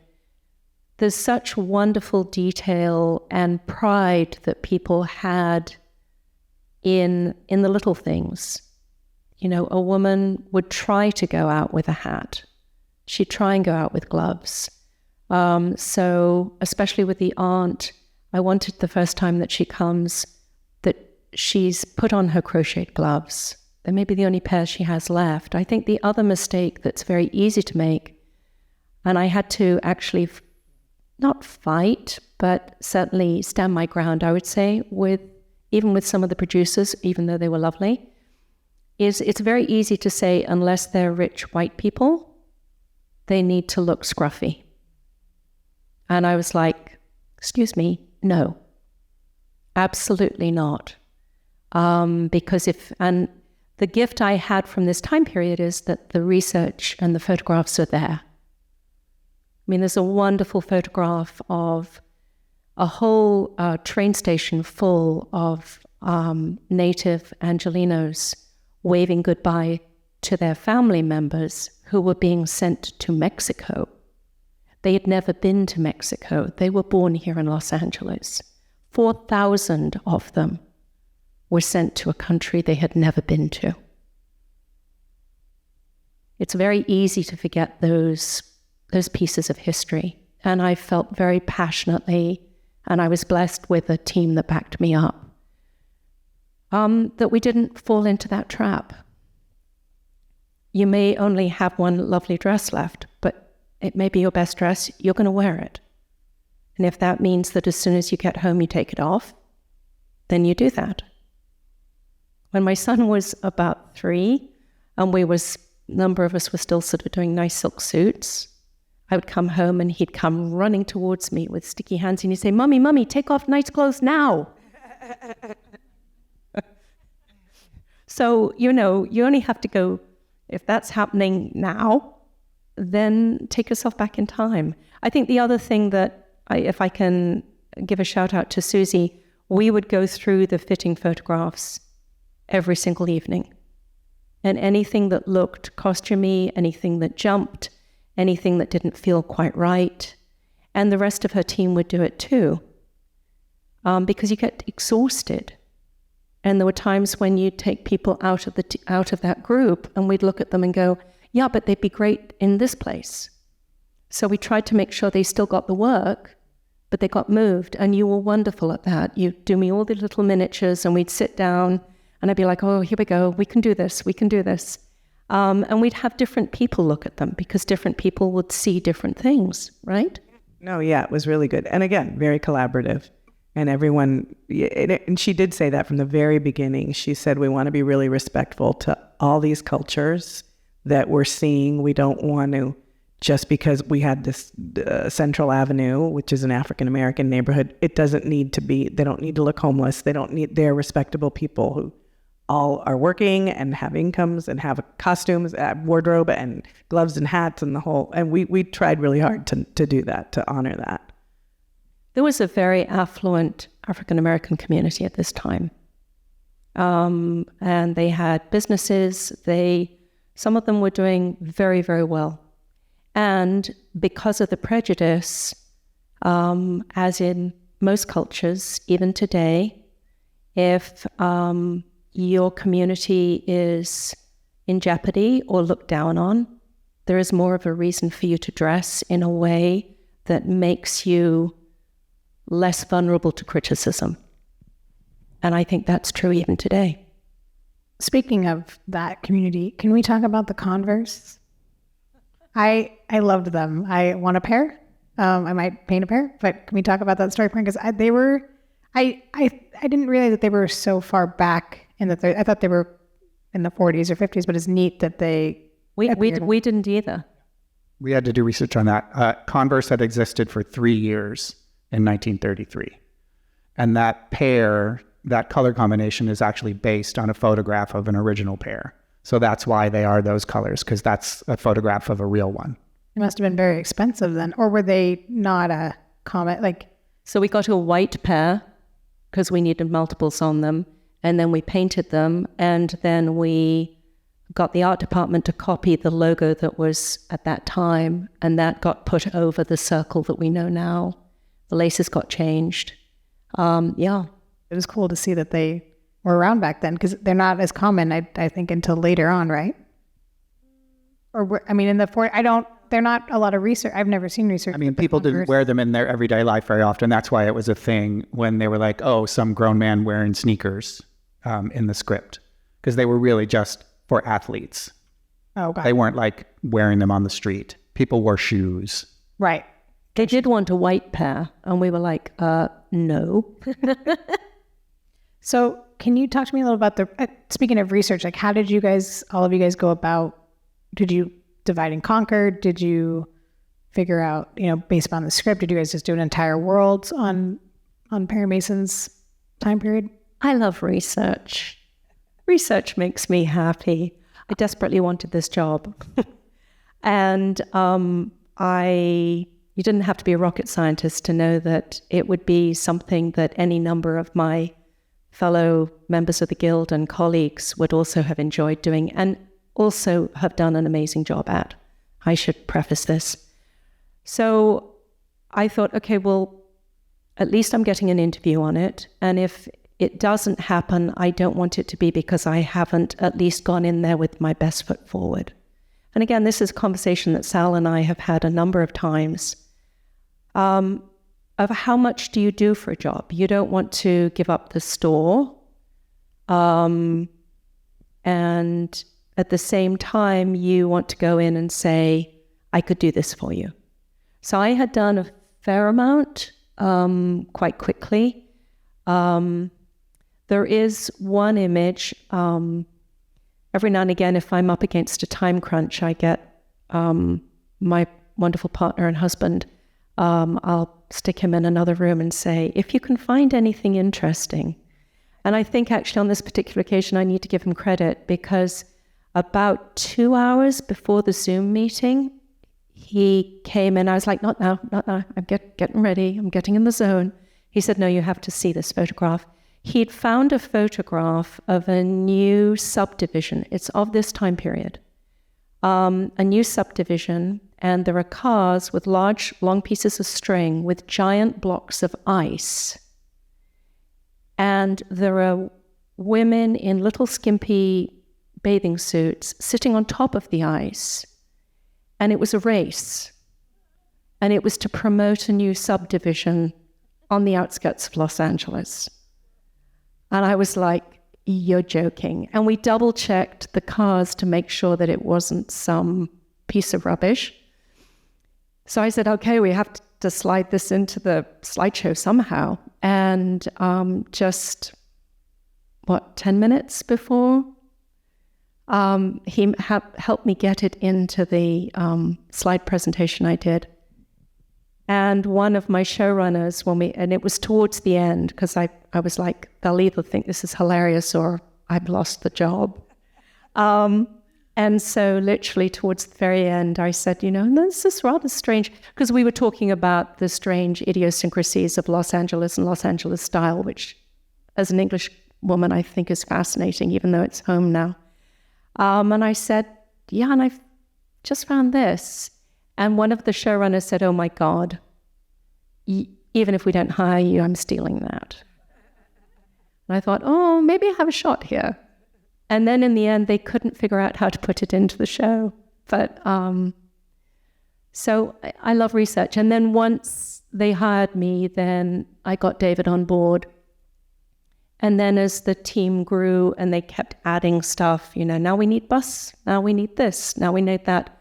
there's such wonderful detail and pride that people had in the little things. A woman would try to go out with a hat. She'd try and go out with gloves. So especially with the aunt, I wanted the first time that she comes that she's put on her crocheted gloves. They may be the only pair she has left. I think the other mistake that's very easy to make, and I had to actually not fight, but certainly stand my ground, I would say, even with some of the producers, even though they were lovely, is it's very easy to say, unless they're rich white people, they need to look scruffy. And I was like, excuse me, no, absolutely not. Because and the gift I had from this time period is that the research and the photographs are there. I mean, there's a wonderful photograph of a whole train station full of native Angelenos waving goodbye to their family members who were being sent to Mexico. They had never been to Mexico. They were born here in Los Angeles. 4,000 of them were sent to a country they had never been to. It's very easy to forget those pieces of history. And I felt very passionately, and I was blessed with a team that backed me up, that we didn't fall into that trap. You may only have one lovely dress left, but it may be your best dress. You're going to wear it. And if that means that as soon as you get home, you take it off, then you do that. When my son was about 3, and a number of us were still sort of doing nice silk suits, I would come home and he'd come running towards me with sticky hands and he'd say, Mommy, take off nice clothes now. So, you only have to go, if that's happening now, then take yourself back in time. I think the other thing that, if I can give a shout out to Susi, we would go through the fitting photographs every single evening. And anything that looked costumey, anything that jumped, anything that didn't feel quite right, and the rest of her team would do it too, because you get exhausted. And there were times when you'd take people out of that group, and we'd look at them and go, yeah, but they'd be great in this place. So we tried to make sure they still got the work, but they got moved, and you were wonderful at that. You'd do me all the little miniatures, and we'd sit down, and I'd be like, oh, here we go, we can do this. And we'd have different people look at them, because different people would see different things, right? No, yeah, it was really good. And again, very collaborative. And everyone, and she did say that from the very beginning. She said, we want to be really respectful to all these cultures that we're seeing. We don't want to, just because we had this Central Avenue, which is an African-American neighborhood, it doesn't need to be, they don't need to look homeless. They're respectable people who all are working and have incomes and have costumes, wardrobe and gloves and hats and the whole. And we tried really hard to do that, to honor that. There was a very affluent African-American community at this time. And they had businesses. Some of them were doing very, very well. And because of the prejudice, as in most cultures, even today, if your community is in jeopardy or looked down on, there is more of a reason for you to dress in a way that makes you less vulnerable to criticism. And I think that's true even today. Speaking of that community, can we talk about the Converse? I loved them. I want a pair. I might paint a pair, but can we talk about that story? Because I didn't realize that they were so far back in I thought they were in the 40s or 50s, but it's neat that we didn't either. We had to do research on that. Converse had existed for 3 years in 1933. And that pair, that color combination is actually based on a photograph of an original pair. So that's why they are those colors, because that's a photograph of a real one. It must have been very expensive then. Or were they not a common, So we got a white pair because we needed multiples on them. And then we painted them. And then we got the art department to copy the logo that was at that time. And that got put over the circle that we know now. The laces got changed. Yeah. It was cool to see that they were around back then, because they're not as common, I think, until later on, right? In the they're not a lot of research. I've never seen research. People didn't wear them in their everyday life very often. That's why it was a thing when they were like, oh, some grown man wearing sneakers in the script, because they were really just for athletes. Oh, God. They weren't like wearing them on the street. People wore shoes. Right. They did want a white pair, and we were like, no. So can you talk to me a little about speaking of research, how did all of you guys go about, did you divide and conquer? Did you figure out, based upon the script, did you guys just do an entire world on Perry Mason's time period? I love research. Research makes me happy. I desperately wanted this job. And you didn't have to be a rocket scientist to know that it would be something that any number of my fellow members of the Guild and colleagues would also have enjoyed doing and also have done an amazing job at. I should preface this. So I thought, okay, well, at least I'm getting an interview on it. And if it doesn't happen, I don't want it to be because I haven't at least gone in there with my best foot forward. And again, this is a conversation that Sal and I have had a number of times. Of how much do you do for a job? You don't want to give up the store. And at the same time, you want to go in and say, I could do this for you. So I had done a fair amount quite quickly. There is one image. Every now and again, if I'm up against a time crunch, I get my wonderful partner and husband, I'll stick him in another room and say, if you can find anything interesting. And I think actually on this particular occasion, I need to give him credit because about 2 hours before the Zoom meeting, he came in. I was like, not now. I'm getting ready. I'm getting in the zone. He said, no, you have to see this photograph. He'd found a photograph of a new subdivision. It's of this time period. A new subdivision, and there are cars with large, long pieces of string with giant blocks of ice. And there are women in little skimpy bathing suits sitting on top of the ice. And it was a race. And it was to promote a new subdivision on the outskirts of Los Angeles. And I was like, you're joking. And we double-checked the cars to make sure that it wasn't some piece of rubbish. So I said, okay, we have to slide this into the slideshow somehow. And 10 minutes before, he helped me get it into the slide presentation I did. And one of my showrunners, and it was towards the end, because I was like, they'll either think this is hilarious or I've lost the job. And so literally towards the very end, I said, this is rather strange, because we were talking about the strange idiosyncrasies of Los Angeles and Los Angeles style, which as an English woman, I think is fascinating, even though it's home now. And I said, yeah, and I've just found this. And one of the showrunners said, oh my God, even if we don't hire you, I'm stealing that. And I thought, oh, maybe I have a shot here. And then in the end, they couldn't figure out how to put it into the show. But so I love research. And then once they hired me, then I got David on board. And then as the team grew and they kept adding stuff, now we need bus, now we need this, now we need that.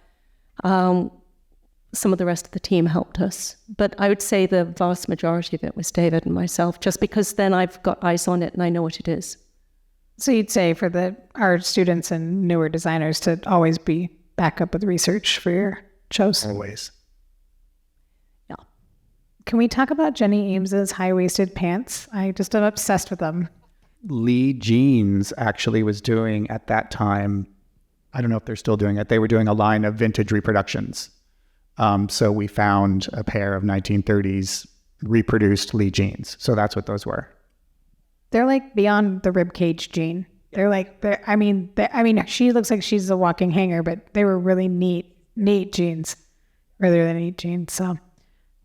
Some of the rest of the team helped us. But I would say the vast majority of it was David and myself, just because then I've got eyes on it and I know what it is. So you'd say for our students and newer designers to always be back up with research for your shows? Always. Yeah. Can we talk about Jenny Ames's high-waisted pants? I just am obsessed with them. Lee Jeans actually was doing at that time, I don't know if they're still doing it, they were doing a line of vintage reproductions. So we found a pair of 1930s reproduced Lee jeans. So that's what those were. They're like beyond the ribcage jean. They're like, she looks like she's a walking hanger, but they were really neat jeans, rather than neat jeans. So,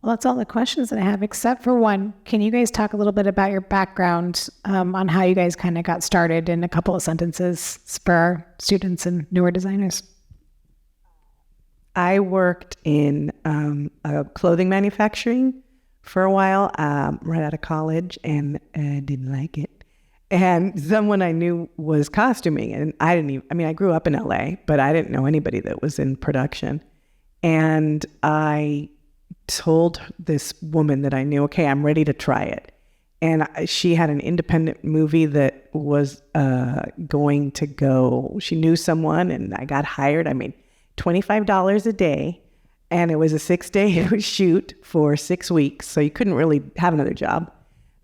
well, that's all the questions that I have, except for one. Can you guys talk a little bit about your background on how you guys kind of got started in a couple of sentences for our students and newer designers? I worked in clothing manufacturing for a while, right out of college, and I didn't like it. And someone I knew was costuming, and I grew up in LA, but I didn't know anybody that was in production. And I told this woman that I knew, okay, I'm ready to try it. And she had an independent movie that was going to go. She knew someone, and I got hired. I made $25 a day, and it was a 6-day shoot for 6 weeks, so you couldn't really have another job.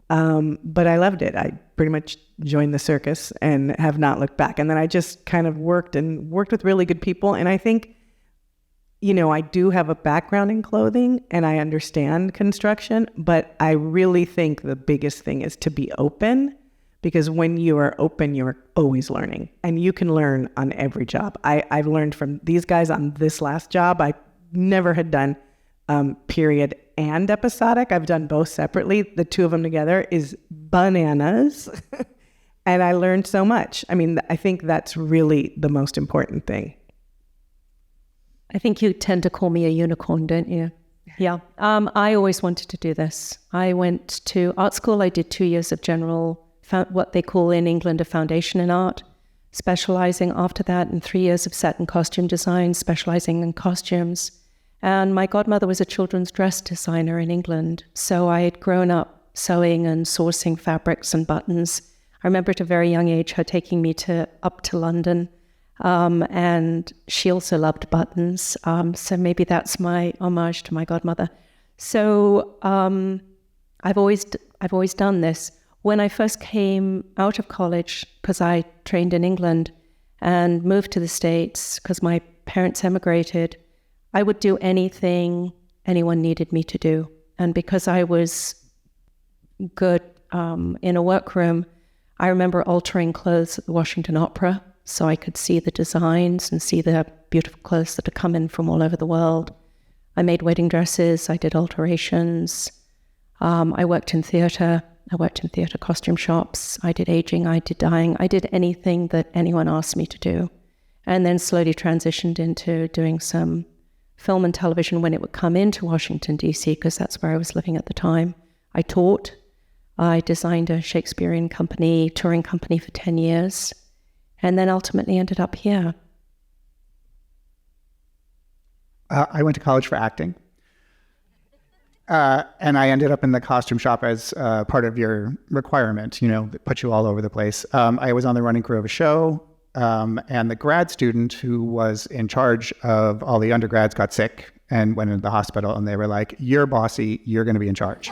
But I loved it. I pretty much joined the circus and have not looked back. And then I just kind of worked with really good people. And I think, I do have a background in clothing and I understand construction, but I really think the biggest thing is to be open, because when you are open, you're always learning, and you can learn on every job. I've learned from these guys on this last job. I never had done period and episodic. I've done both separately. The two of them together is bananas. And I learned so much. I think that's really the most important thing. I think you tend to call me a unicorn, don't you? Yeah. I always wanted to do this. I went to art school. I did 2 years of what they call in England a foundation in art, specializing after that in 3 years of set and costume design, specializing in costumes. And my godmother was a children's dress designer in England. So I had grown up sewing and sourcing fabrics and buttons. I remember at a very young age her taking me up to London. And she also loved buttons. So maybe that's my homage to my godmother. So I've always done this. When I first came out of college, because I trained in England and moved to the States because my parents emigrated, I would do anything anyone needed me to do. And because I was good in a workroom, I remember altering clothes at the Washington Opera so I could see the designs and see the beautiful clothes that had come in from all over the world. I made wedding dresses. I did alterations. I worked in theater. I worked in theater costume shops. I did aging. I did dyeing. I did anything that anyone asked me to do. And then slowly transitioned into doing some film and television when it would come into Washington, D.C., because that's where I was living at the time. I taught. I designed a Shakespearean company, touring company for 10 years, and then ultimately ended up here. I went to college for acting. And I ended up in the costume shop as part of your requirement, that put you all over the place. I was on the running crew of a show, and the grad student who was in charge of all the undergrads got sick and went into the hospital, and they were like, "You're bossy, you're going to be in charge."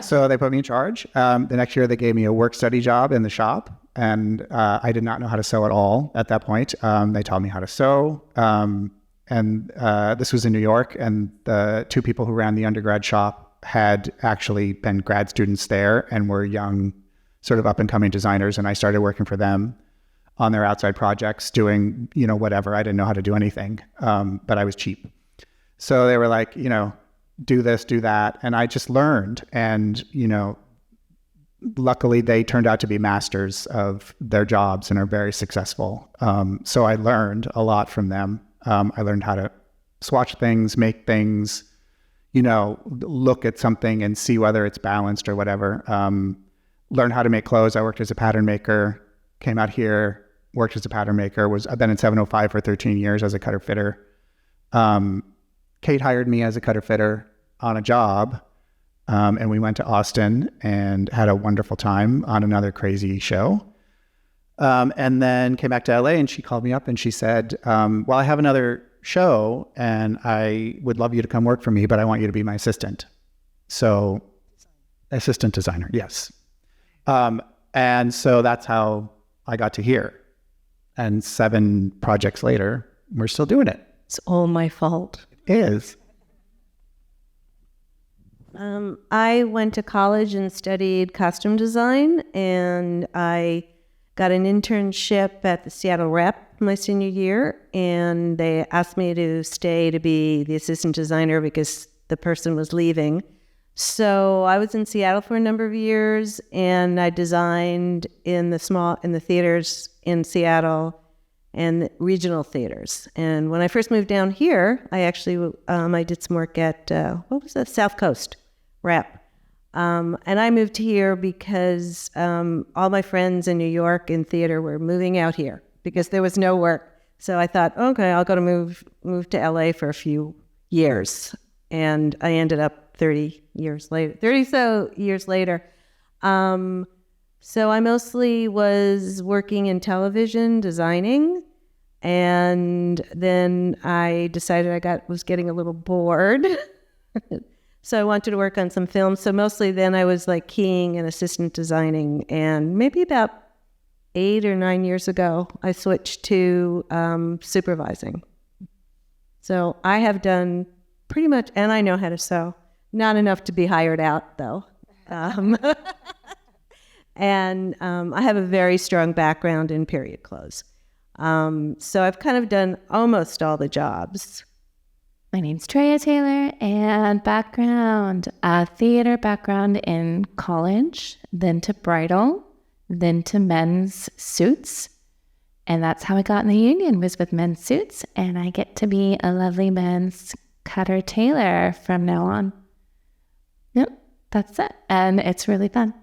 So they put me in charge. The next year they gave me a work study job in the shop. and I did not know how to sew at all at that point. They taught me how to sew. And this was in New York, and the two people who ran the undergrad shop had actually been grad students there and were young, sort of up-and-coming designers, and I started working for them on their outside projects, doing, whatever. I didn't know how to do anything, but I was cheap. So they were like, do this, do that, and I just learned, and, luckily they turned out to be masters of their jobs and are very successful. So I learned a lot from them. I learned how to swatch things, make things, look at something and see whether it's balanced or whatever. Learned how to make clothes. I worked as a pattern maker, came out here, worked as a pattern maker. I've been in 705 for 13 years as a cutter fitter. Cate hired me as a cutter fitter on a job. And we went to Austin and had a wonderful time on another crazy show. And then came back to LA, and she called me up and she said, well, I have another show and I would love you to come work for me, but I want you to be my assistant. So assistant designer, yes. And so that's how I got to here. And 7 projects later, we're still doing it. It's all my fault. It is. I went to college and studied costume design, and I got an internship at the Seattle Rep my senior year, and they asked me to stay to be the assistant designer because the person was leaving. So I was in Seattle for a number of years, and I designed in the theaters in Seattle and the regional theaters. And when I first moved down here, I actually I did some work at South Coast Rep. And I moved here because all my friends in New York in theater were moving out here because there was no work. So I thought, okay, I'll go to move to LA for a few years. And I ended up 30 so years later. So I mostly was working in television, designing, and then I decided I was getting a little bored. So I wanted to work on some films. So mostly then I was like keying and assistant designing. And maybe about 8 or 9 years ago, I switched to supervising. So I have done pretty much, and I know how to sew. Not enough to be hired out, though. And I have a very strong background in period clothes. So I've kind of done almost all the jobs. My name's Trea Taylor, and theater background in college, then to bridal, then to men's suits. And that's how I got in the union, was with men's suits. And I get to be a lovely men's Cate Taylor from now on. Yep, that's it. And it's really fun.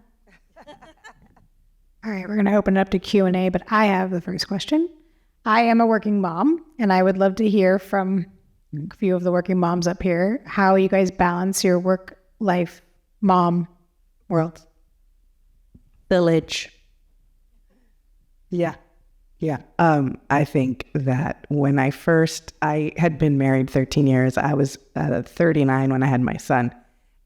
All right, we're going to open it up to Q&A, but I have the first question. I am a working mom, and I would love to hear from a few of the working moms up here how you guys balance your work-life mom world. Village. Yeah. I think that when I had been married 13 years. I was 39 when I had my son,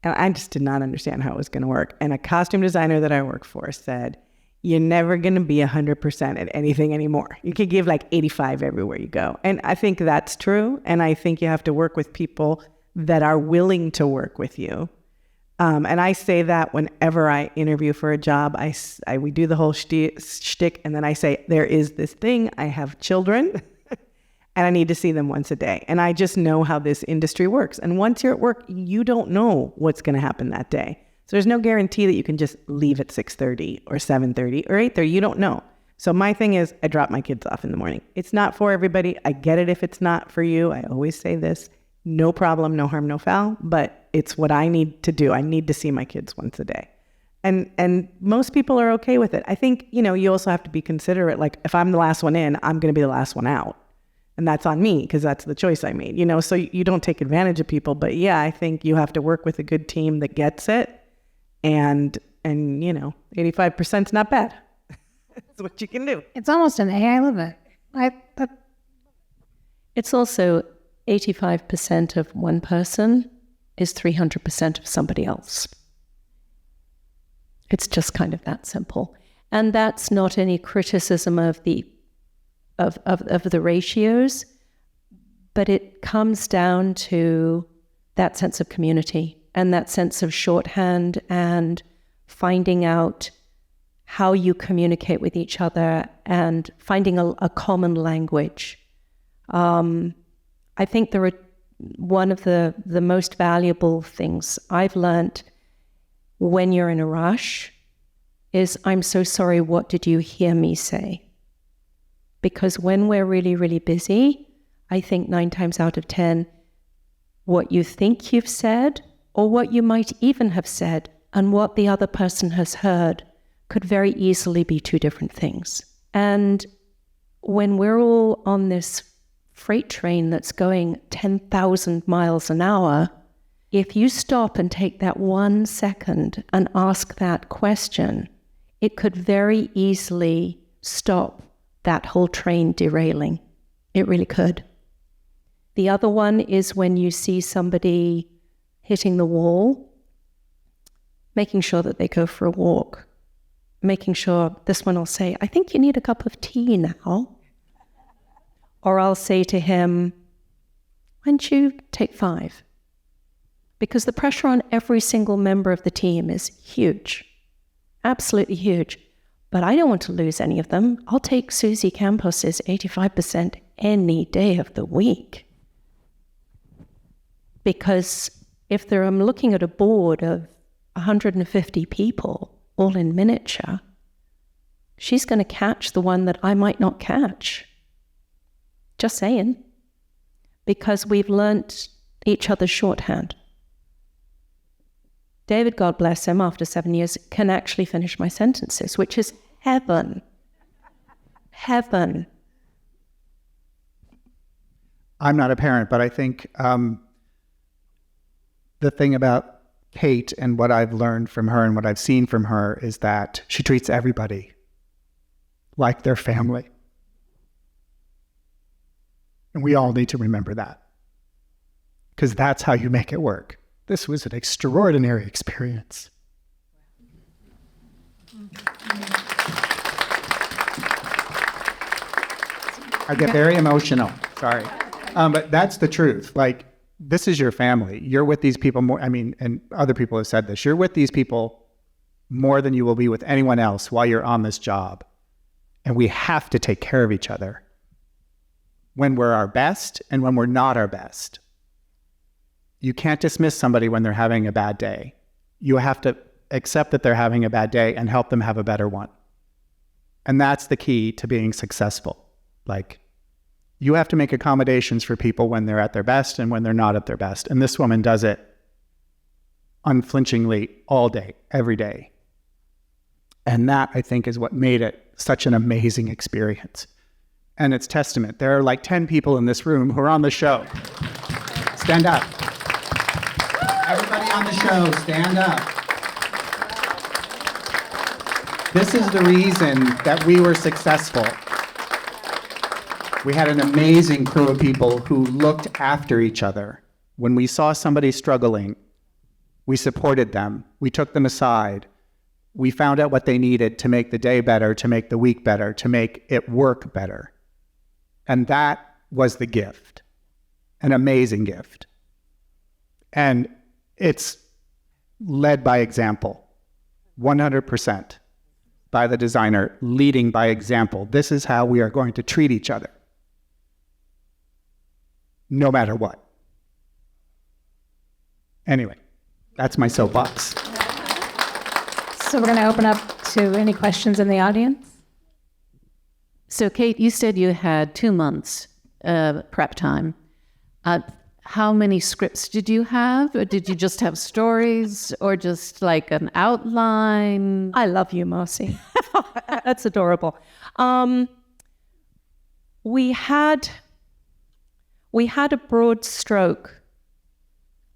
and I just did not understand how it was going to work. And a costume designer that I work for said, you're never going to be 100% at anything anymore. You could give like 85 everywhere you go. And I think that's true. And I think you have to work with people that are willing to work with you. And I say that whenever I interview for a job, we do the whole shtick, and then I say, there is this thing, I have children, and I need to see them once a day. And I just know how this industry works. And once you're at work, you don't know what's going to happen that day. So there's no guarantee that you can just leave at 6:30 or 7:30 or 8:30. You don't know. So my thing is, I drop my kids off in the morning. It's not for everybody. I get it if it's not for you. I always say this. No problem, no harm, no foul. But it's what I need to do. I need to see my kids once a day. And most people are okay with it. I think, you also have to be considerate. Like, if I'm the last one in, I'm going to be the last one out. And that's on me because that's the choice I made. So you don't take advantage of people. But yeah, I think you have to work with a good team that gets it. And 85% is not bad. It's what you can do. It's almost an A. I love it. It's also 85% of one person is 300% of somebody else. It's just kind of that simple. And that's not any criticism of the ratios, but it comes down to that sense of community and that sense of shorthand and finding out how you communicate with each other and finding a common language. I think one of the most valuable things I've learned when you're in a rush is, I'm so sorry, what did you hear me say? Because when we're really, really busy, I think 9 times out of 10, what you think you've said, or what you might even have said, and what the other person has heard could very easily be 2 different things. And when we're all on this freight train that's going 10,000 miles an hour, if you stop and take that 1 second and ask that question, it could very easily stop that whole train derailing. It really could. The other one is when you see somebody hitting the wall, making sure that they go for a walk, making sure this one will say, I think you need a cup of tea now. Or I'll say to him, why don't you take 5? Because the pressure on every single member of the team is huge, absolutely huge. But I don't want to lose any of them. I'll take Susi Campos' 85% any day of the week. Because if I'm looking at a board of 150 people, all in miniature, she's going to catch the one that I might not catch. Just saying. Because we've learnt each other's shorthand. David, God bless him, after 7 years, can actually finish my sentences, which is heaven. Heaven. I'm not a parent, but I think the thing about Cate and what I've learned from her and what I've seen from her is that she treats everybody like their family. And we all need to remember that, because that's how you make it work. This was an extraordinary experience. I get very emotional, sorry. But that's the truth. Like, this is your family. You're with these people more, and other people have said this, you're with these people more than you will be with anyone else while you're on this job. And we have to take care of each other when we're our best and when we're not our best. You can't dismiss somebody when they're having a bad day. You have to accept that they're having a bad day and help them have a better one. And that's the key to being successful. Like, you have to make accommodations for people when they're at their best and when they're not at their best. And this woman does it unflinchingly all day, every day. And that, I think, is what made it such an amazing experience. And it's testament. There are like 10 people in this room who are on the show. Stand up. Everybody on the show, stand up. This is the reason that we were successful. We had an amazing crew of people who looked after each other. When we saw somebody struggling, we supported them. We took them aside. We found out what they needed to make the day better, to make the week better, to make it work better. And that was the gift, an amazing gift. And it's led by example, 100% by the designer, leading by example. This is how we are going to treat each other, no matter what. Anyway, that's my soapbox. So we're going to open up to any questions in the audience. So, Cate, you said you had 2 months prep time. How many scripts did you have? Or did you just have stories or just like an outline? I love you, Marcy. That's adorable. We had a broad stroke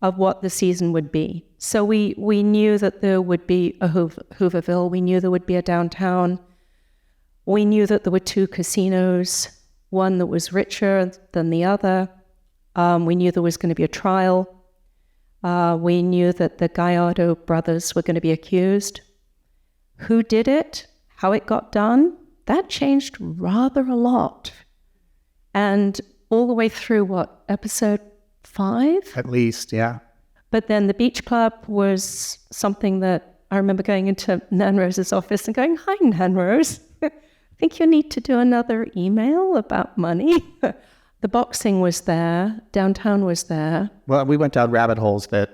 of what the season would be. So we knew that there would be a Hooverville. We knew there would be a downtown. We knew that there were 2 casinos, one that was richer than the other. We knew there was going to be a trial. We knew that the Gallardo brothers were going to be accused. Who did it? how it got done, that changed rather a lot. And all the way through, episode 5? At least, yeah. But then the beach club was something that I remember going into Nanrose's office and going, "Hi, Nanrose. I think you need to do another email about money." The boxing was there. Downtown was there. Well, we went down rabbit holes that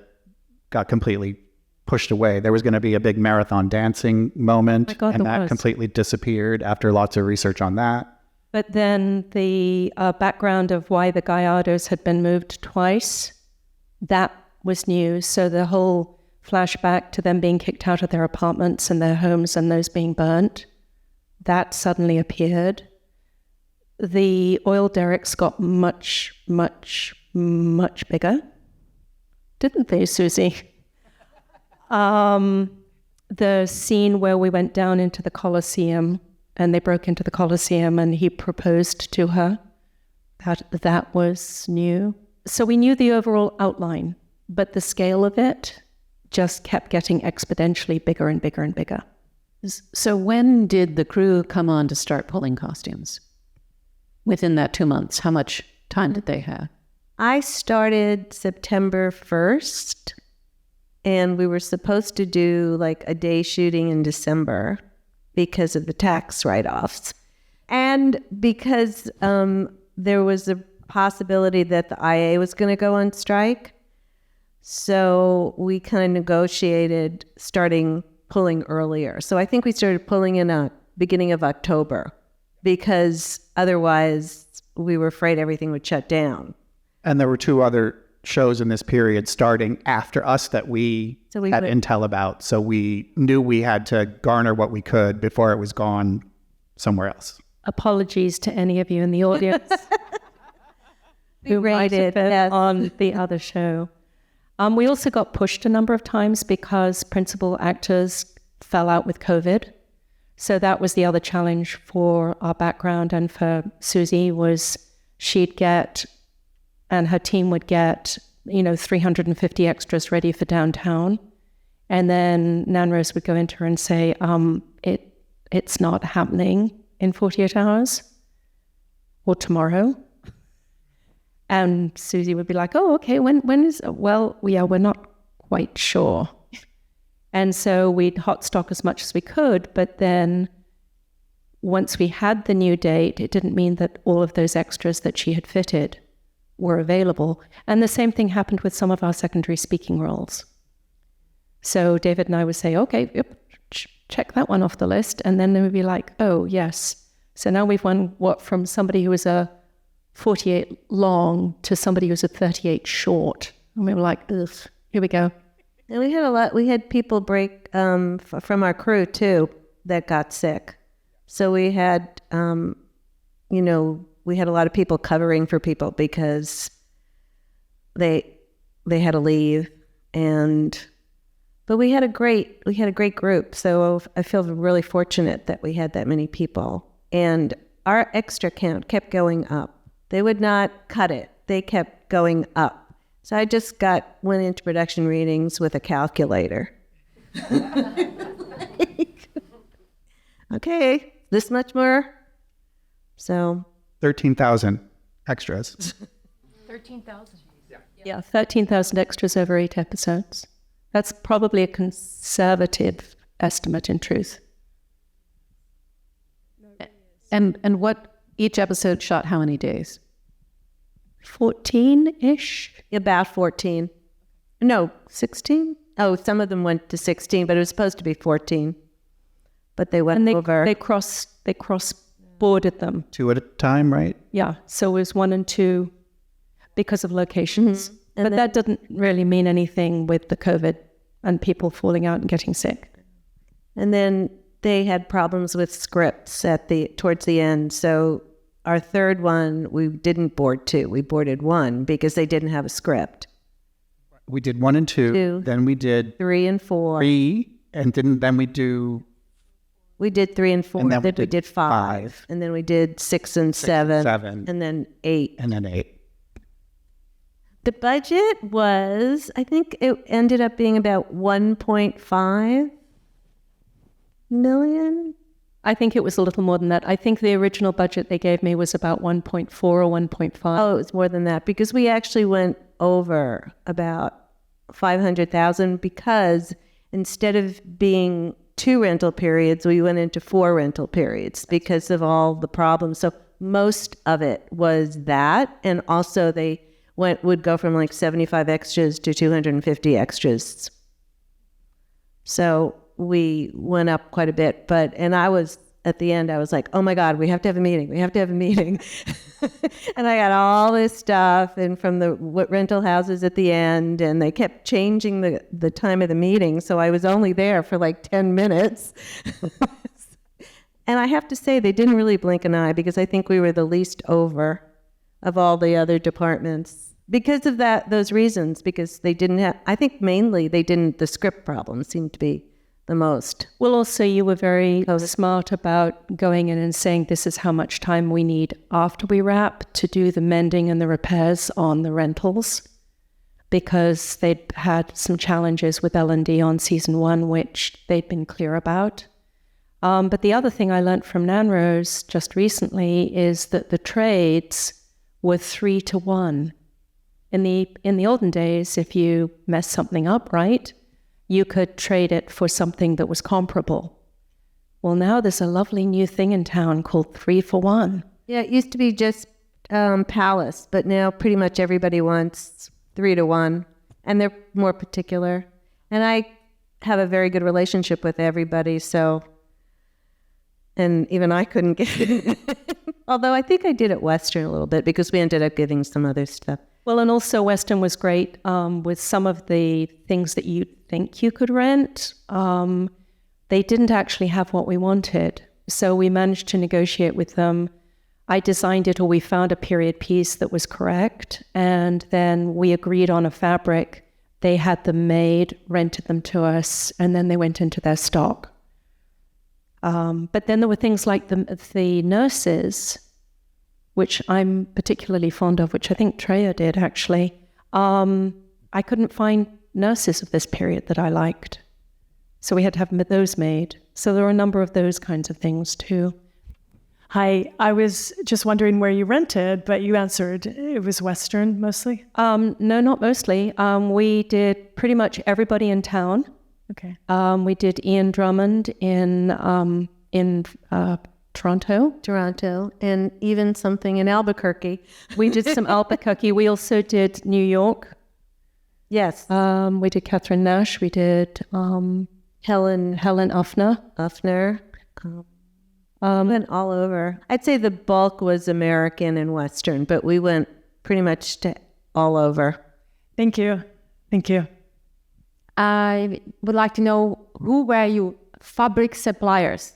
got completely pushed away. There was going to be a big marathon dancing moment, My God, and there that was. completely disappeared after lots of research on that. But then the background of why the Gallardos had been moved twice, that was new. So the whole flashback to them being kicked out of their apartments and their homes and those being burnt, that suddenly appeared. The oil derricks got much, much, much bigger, didn't they, Susie? The scene where we went down into the Colosseum and they broke into the Colosseum and he proposed to her, that was new. So we knew the overall outline, but the scale of it just kept getting exponentially bigger and bigger and bigger. So when did the crew come on to start pulling costumes? Within that 2 months, how much time did they have? I started September 1st, and we were supposed to do like a day shooting in December because of the tax write-offs. And because there was a possibility that the IA was going to go on strike. So we kind of negotiated starting pulling earlier. So I think we started pulling in the beginning of October because otherwise we were afraid everything would shut down. And there were 2 other shows in this period starting after us that we had intel about. So we knew we had to garner what we could before it was gone somewhere else. Apologies to any of you in the audience who might have been on the other show. We also got pushed a number of times because principal actors fell out with COVID. So that was the other challenge for our background and for Susie was she'd get, and her team would get, 350 extras ready for downtown. And then Nanrose would go into her and say, it's not happening in 48 hours or tomorrow. And Susie would be like, "Oh, okay, when is, well, yeah, we're not quite sure." And so we'd hot stock as much as we could, but then once we had the new date, it didn't mean that all of those extras that she had fitted were available. And the same thing happened with some of our secondary speaking roles. So David and I would say, "Okay, yep, check that one off the list." And then they would be like, "Oh, yes. So now we've won from somebody who was a 48 long to somebody who's a 38 short." And we were like, "Ugh, here we go." And we had people break from our crew too that got sick. So we had, we had a lot of people covering for people because they had to leave. But we had a great group. So I feel really fortunate that we had that many people. And our extra count kept going up. They would not cut it. They kept going up. So I just went into production readings with a calculator. Okay, this much more. So 13,000 extras. 13,000. Yeah, 13,000 extras over 8 episodes. That's probably a conservative estimate in truth. And what each episode shot how many days? 14-ish? about 14. No, 16? Oh, some of them went to 16, but it was supposed to be 14. But they went over. They cross-boarded them. 2 at a time, right? Yeah, so it was 1 and 2 because of locations. Mm-hmm. But that doesn't really mean anything with the COVID and people falling out and getting sick. And then they had problems with scripts towards the end. So our third one, we didn't board 2. We boarded 1 because they didn't have a script. We did 1 and 2. Then we did 3 and 4. 3, and then we do. We did 3 and 4. And then we did 5. And then we did 6 and 7. 7. And then 8. And then 8. The budget was, I think it ended up being about 1.5 million. I think it was a little more than that. I think the original budget they gave me was about 1.4 or 1.5. Oh, it was more than that because we actually went over about 500,000 because instead of being 2 rental periods, we went into 4 rental periods because of all the problems. So most of it was that, and also they would go from like 75 extras to 250 extras. So we went up quite a bit, and I was, at the end, I was like, oh my God, we have to have a meeting. We have to have a meeting. And I got all this stuff and from the rental houses at the end, and they kept changing the time of the meeting. So I was only there for like 10 minutes. And I have to say, they didn't really blink an eye because I think we were the least over of all the other departments because of those reasons, because they didn't have, I think mainly the script problem seemed to be the most. Well, also you were very smart about going in and saying this is how much time we need after we wrap to do the mending and the repairs on the rentals, because they'd had some challenges with L&D on season 1, which they'd been clear about. But the other thing I learned from Nanrose just recently is that the trades were 3 to 1. In the olden days, if you messed something up, right, you could trade it for something that was comparable. Well, now there's a lovely new thing in town called 3 for 1. Yeah, it used to be just Palace, but now pretty much everybody wants 3 to 1, and they're more particular. And I have a very good relationship with everybody, so, and even I couldn't get it. Although I think I did at Western a little bit because we ended up getting some other stuff. Well, and also Western was great with some of the things that you think you could rent. They didn't actually have what we wanted. So we managed to negotiate with them. I designed it, or we found a period piece that was correct. And then we agreed on a fabric. They had them made, rented them to us, and then they went into their stock. But then there were things like the nurses, which I'm particularly fond of, which I think Trea did actually. I couldn't find nurses of this period that I liked. So we had to have those made. So there were a number of those kinds of things too. Hi, I was just wondering where you rented, but you answered it was Western mostly? No, not mostly. We did pretty much everybody in town. Okay. We did Ian Drummond in Toronto, and even something in Albuquerque. We did some Albuquerque. We also did New York. Yes. We did Catherine Nash. We did Helen Uffner. Went all over. I'd say the bulk was American and Western, but we went pretty much to all over. Thank you. Thank you. I would like to know, who were your fabric suppliers?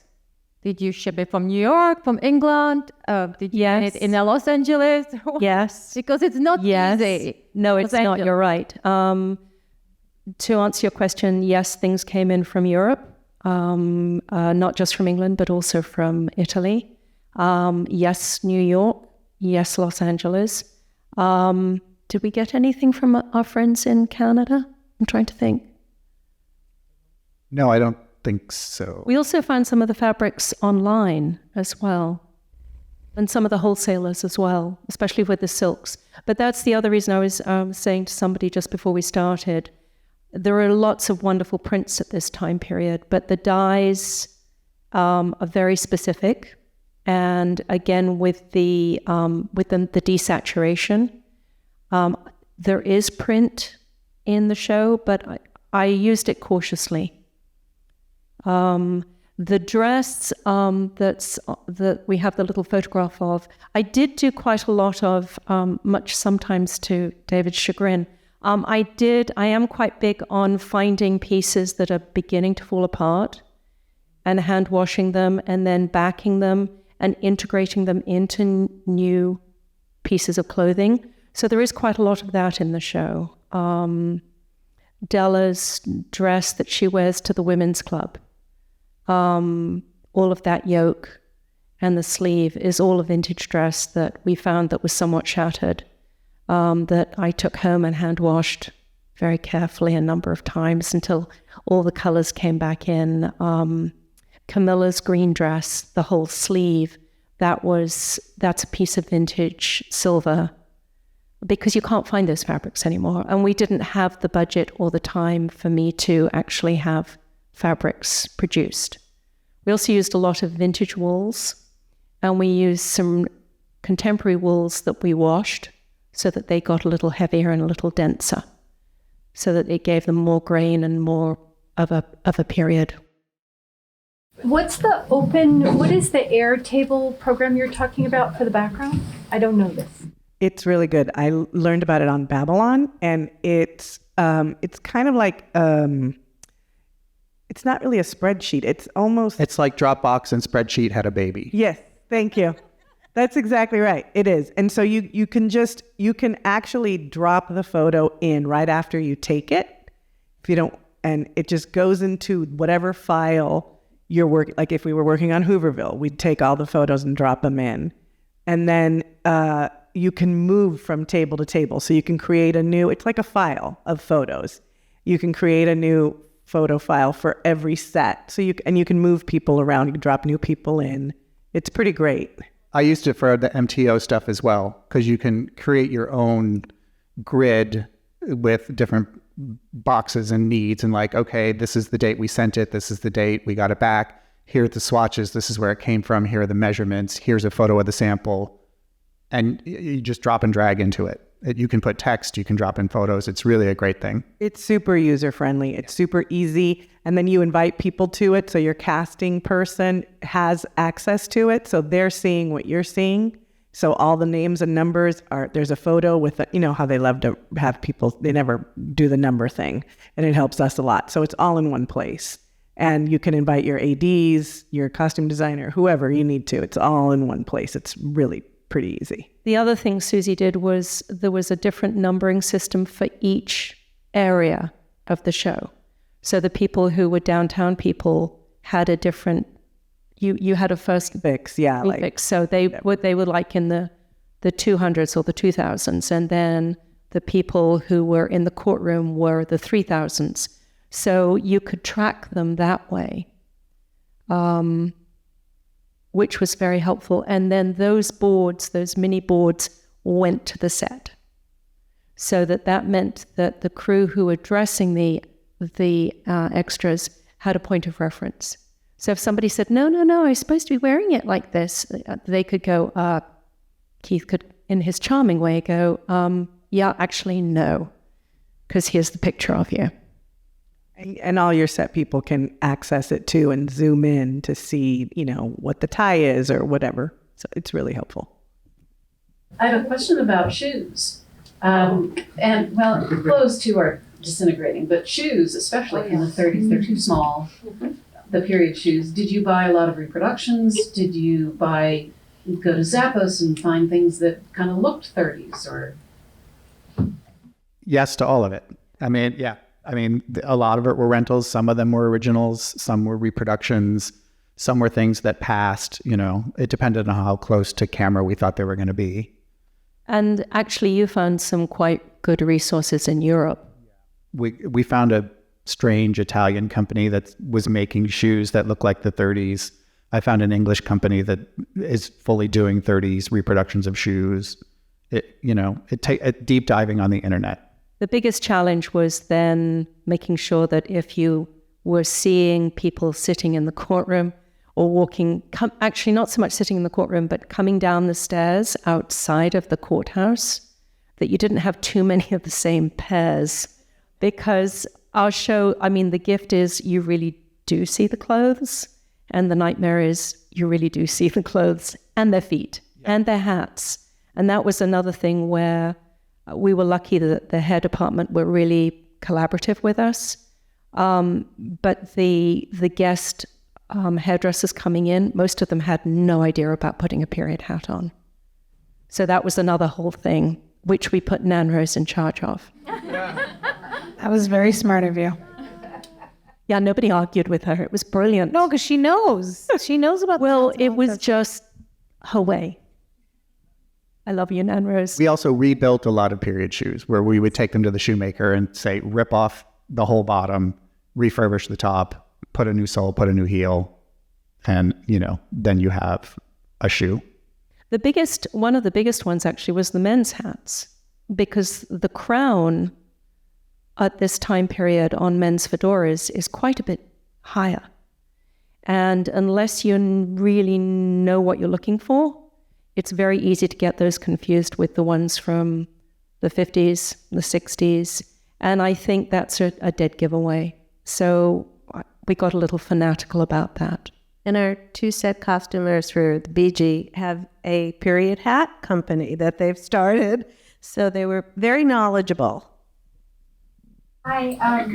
Did you ship it from New York, from England? Did you get it in Los Angeles? Yes. Because it's not easy. No, it's not. You're right. To answer your question, yes, things came in from Europe, not just from England, but also from Italy. Yes, New York. Yes, Los Angeles. Did we get anything from our friends in Canada? I'm trying to think. No, I don't think so. We also found some of the fabrics online as well, and some of the wholesalers as well, especially with the silks. But that's the other reason I was saying to somebody just before we started, there are lots of wonderful prints at this time period, but the dyes are very specific. And again, with the desaturation, there is print in the show, but I used it cautiously. The dress that we have the little photograph of, I did do quite a lot of, much sometimes to David's chagrin. I am quite big on finding pieces that are beginning to fall apart and hand washing them and then backing them and integrating them into new pieces of clothing. So there is quite a lot of that in the show. Della's dress that she wears to the women's club, all of that yoke and the sleeve is all a vintage dress that we found that was somewhat shattered, that I took home and hand washed very carefully a number of times until all the colors came back in. Camilla's green dress, the whole sleeve, that's a piece of vintage silver, because you can't find those fabrics anymore. And we didn't have the budget or the time for me to actually have fabrics produced. We also used a lot of vintage wools, and we used some contemporary wools that we washed so that they got a little heavier and a little denser, so that it gave them more grain and more of a period. What is the Airtable program you're talking about for the background? I don't know this. It's really good. I learned about it on Babylon, and it's kind of like it's not really a spreadsheet. It's like Dropbox and Spreadsheet had a baby. Yes, thank you. That's exactly right. It is. And so you can actually drop the photo in right after you take it. If you don't, and it just goes into whatever file you're working. Like if we were working on Hooverville, we'd take all the photos and drop them in. And then you can move from table to table. So you can create it's like a file of photos. You can create a new photo file for every set. So you can move people around. You can drop new people in. It's pretty great. I used it for the MTO stuff as well, because you can create your own grid with different boxes and needs, and like, okay, this is the date we sent it, this is the date we got it back, here are the swatches, this is where it came from, here are the measurements, here's a photo of the sample, and you just drop and drag into it. You can put text, you can drop in photos. It's really a great thing. It's super user-friendly. It's super easy. And then you invite people to it. So your casting person has access to it. So they're seeing what you're seeing. So all the names and numbers there's a photo with, how they love to have people, they never do the number thing. And it helps us a lot. So it's all in one place. And you can invite your ADs, your costume designer, whoever you need to. It's all in one place. It's really pretty easy. The other thing Susie did was there was a different numbering system for each area of the show. So the people who were downtown people had a different, you had a first prefix, yeah. Prefix. So they were like in the 200s or the 2000s. And then the people who were in the courtroom were the 3000s. So you could track them that way. Which was very helpful. And then those mini boards went to the set. So that meant that the crew who were dressing the extras had a point of reference. So if somebody said, no, I'm supposed to be wearing it like this, they could go, Keith could, in his charming way, go, yeah, actually, no, because here's the picture of you. And all your set people can access it too and zoom in to see, what the tie is or whatever. So it's really helpful. I have a question about shoes. Clothes too are disintegrating, but shoes, especially in the 30s, they're too small. The period shoes. Did you buy a lot of reproductions? Did you go to Zappos and find things that kind of looked 30s or? Yes to all of it. Yeah. A lot of it were rentals. Some of them were originals. Some were reproductions. Some were things that passed. It depended on how close to camera we thought they were going to be. And actually, you found some quite good resources in Europe. We found a strange Italian company that was making shoes that look like the 30s. I found an English company that is fully doing 30s reproductions of shoes. Deep diving on the internet. The biggest challenge was then making sure that if you were seeing people sitting in the courtroom or walking, actually not so much sitting in the courtroom, but coming down the stairs outside of the courthouse, that you didn't have too many of the same pairs. Because our show, the gift is you really do see the clothes, and the nightmare is you really do see the clothes and their feet and their hats. And that was another thing where we were lucky that the hair department were really collaborative with us. But the guest hairdressers coming in, most of them had no idea about putting a period hat on. So that was another whole thing, which we put Nanrose in charge of. That was very smart of you. Yeah, nobody argued with her. It was brilliant. No, because she knows. She knows about it was just her way. I love you, Nanrose. We also rebuilt a lot of period shoes where we would take them to the shoemaker and say, rip off the whole bottom, refurbish the top, put a new sole, put a new heel. And, then you have a shoe. One of the biggest ones actually was the men's hats, because the crown at this time period on men's fedoras is quite a bit higher. And unless you really know what you're looking for, it's very easy to get those confused with the ones from the 50s, the 60s. And I think that's a dead giveaway. So we got a little fanatical about that. And our 2 set costumers for the BG have a period hat company that they've started. So they were very knowledgeable. Hi,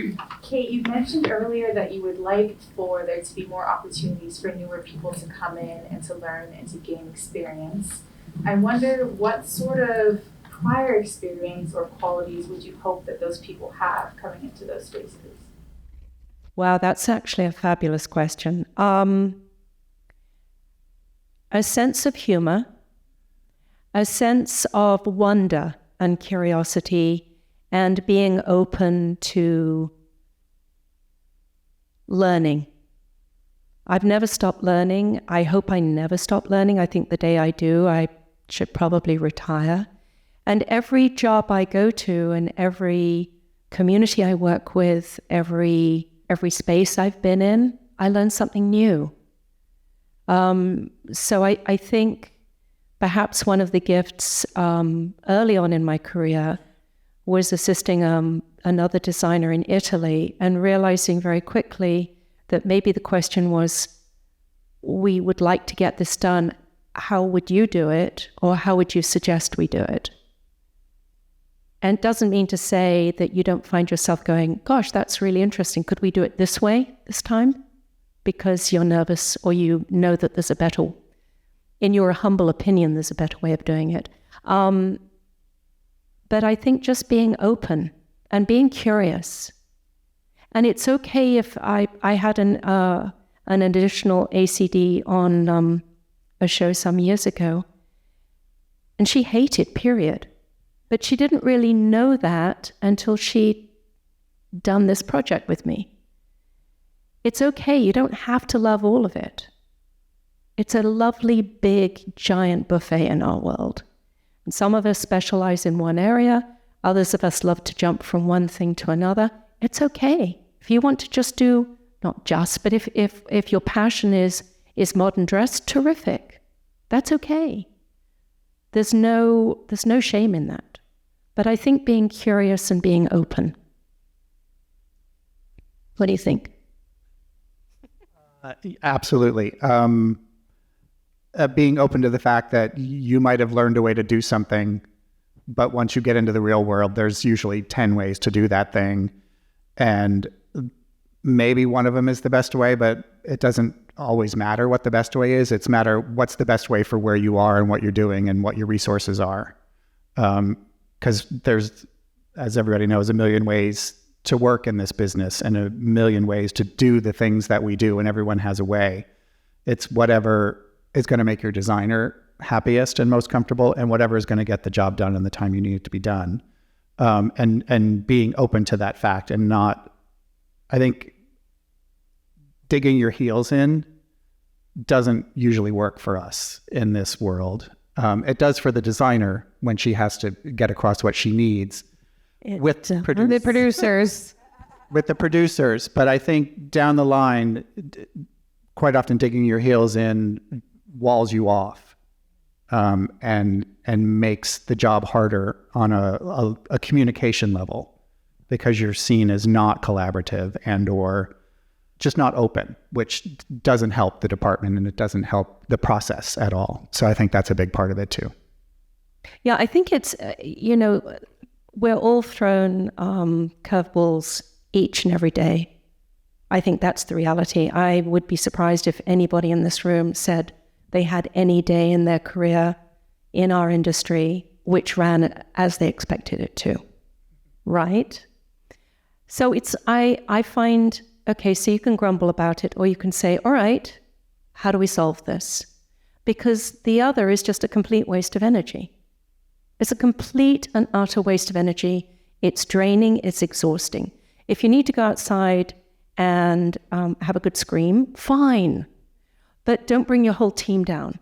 Kate, you mentioned earlier that you would like for there to be more opportunities for newer people to come in and to learn and to gain experience. I wonder what sort of prior experience or qualities would you hope that those people have coming into those spaces? Wow, that's actually a fabulous question. A sense of humor, a sense of wonder and curiosity, and being open to learning. I've never stopped learning. I hope I never stop learning. I think the day I do, I should probably retire. And every job I go to and every community I work with, every space I've been in, I learn something new. So I think perhaps one of the gifts early on in my career was assisting another designer in Italy and realizing very quickly that maybe the question was, we would like to get this done. How would you do it? Or how would you suggest we do it? And it doesn't mean to say that you don't find yourself going, gosh, that's really interesting. Could we do it this way this time? Because you're nervous or you know that there's a better, in your humble opinion, there's a better way of doing it. But I think just being open and being curious. And it's okay if I had an additional ACD on a show some years ago, and she hated period. But she didn't really know that until she'd done this project with me. It's okay, you don't have to love all of it. It's a lovely, big, giant buffet in our world. And some of us specialize in one area, others of us love to jump from one thing to another. It's okay. If you want to just do, not just, but if your passion is modern dress, terrific. That's okay. There's no shame in that. But I think being curious and being open. What do you think? Absolutely. Being open to the fact that you might have learned a way to do something, but once you get into the real world, there's usually 10 ways to do that thing. And maybe one of them is the best way, but it doesn't always matter what the best way is. It's matter what's the best way for where you are and what you're doing and what your resources are. Because there's, as everybody knows, a million ways to work in this business and a million ways to do the things that we do, and everyone has a way. It's whatever is going to make your designer happiest and most comfortable, and whatever is going to get the job done in the time you need it to be done. And being open to that fact and not, I think, digging your heels in doesn't usually work for us in this world. It does for the designer when she has to get across what she needs with the producers. With the producers. But I think down the line, quite often digging your heels in walls you off, and makes the job harder on a communication level, because you're seen as not collaborative and or just not open, which doesn't help the department and it doesn't help the process at all. So I think that's a big part of it too. Yeah, I think it's, we're all thrown curveballs each and every day. I think that's the reality. I would be surprised if anybody in this room said they had any day in their career in our industry which ran as they expected it to, right? So I find, okay, so you can grumble about it, or you can say, all right, how do we solve this? Because the other is just a complete waste of energy. It's a complete and utter waste of energy. It's draining, it's exhausting. If you need to go outside and have a good scream, fine. but don't bring your whole team down.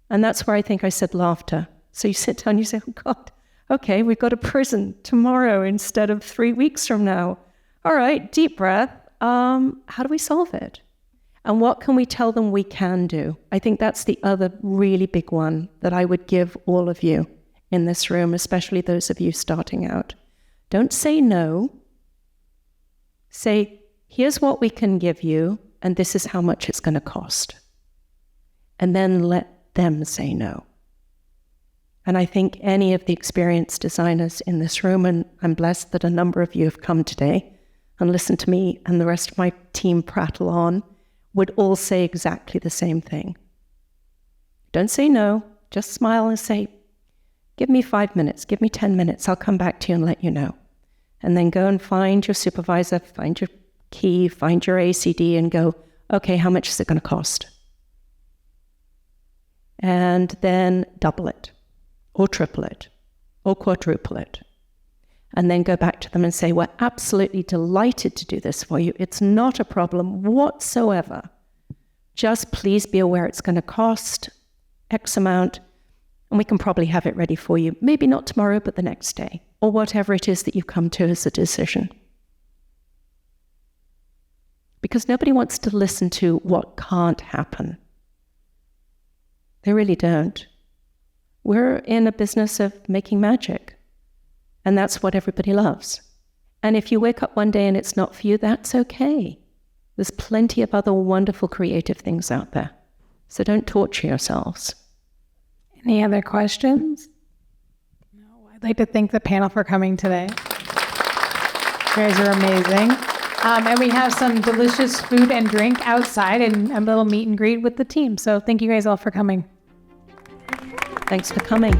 And that's where I think I said laughter. So you sit down, you say, oh God, okay, we've got a prison tomorrow instead of 3 weeks from now. All right, deep breath. How do we solve it? And what can we tell them we can do? I think that's the other really big one that I would give all of you in this room, especially those of you starting out. Don't say no. Say, here's what we can give you, and this is how much it's going to cost. And then let them say no. And I think any of the experienced designers in this room, and I'm blessed that a number of you have come today and listened to me and the rest of my team prattle on, would all say exactly the same thing. Don't say no, just smile and say, give me 5 minutes, give me 10 minutes, I'll come back to you and let you know. And then go and find your supervisor, find your key, find your ACD and go, okay, how much is it going to cost? And then double it, or triple it, or quadruple it. And then go back to them and say, we're absolutely delighted to do this for you. It's not a problem whatsoever. Just please be aware it's going to cost X amount, and we can probably have it ready for you. Maybe not tomorrow, but the next day, or whatever it is that you've come to as a decision. Because nobody wants to listen to what can't happen. They really don't. We're in a business of making magic. And that's what everybody loves. And if you wake up one day and it's not for you, that's okay. There's plenty of other wonderful creative things out there. So don't torture yourselves. Any other questions? No, I'd like to thank the panel for coming today. You guys are amazing. And we have some delicious food and drink outside and a little meet and greet with the team. So thank you guys all for coming. Thanks for coming.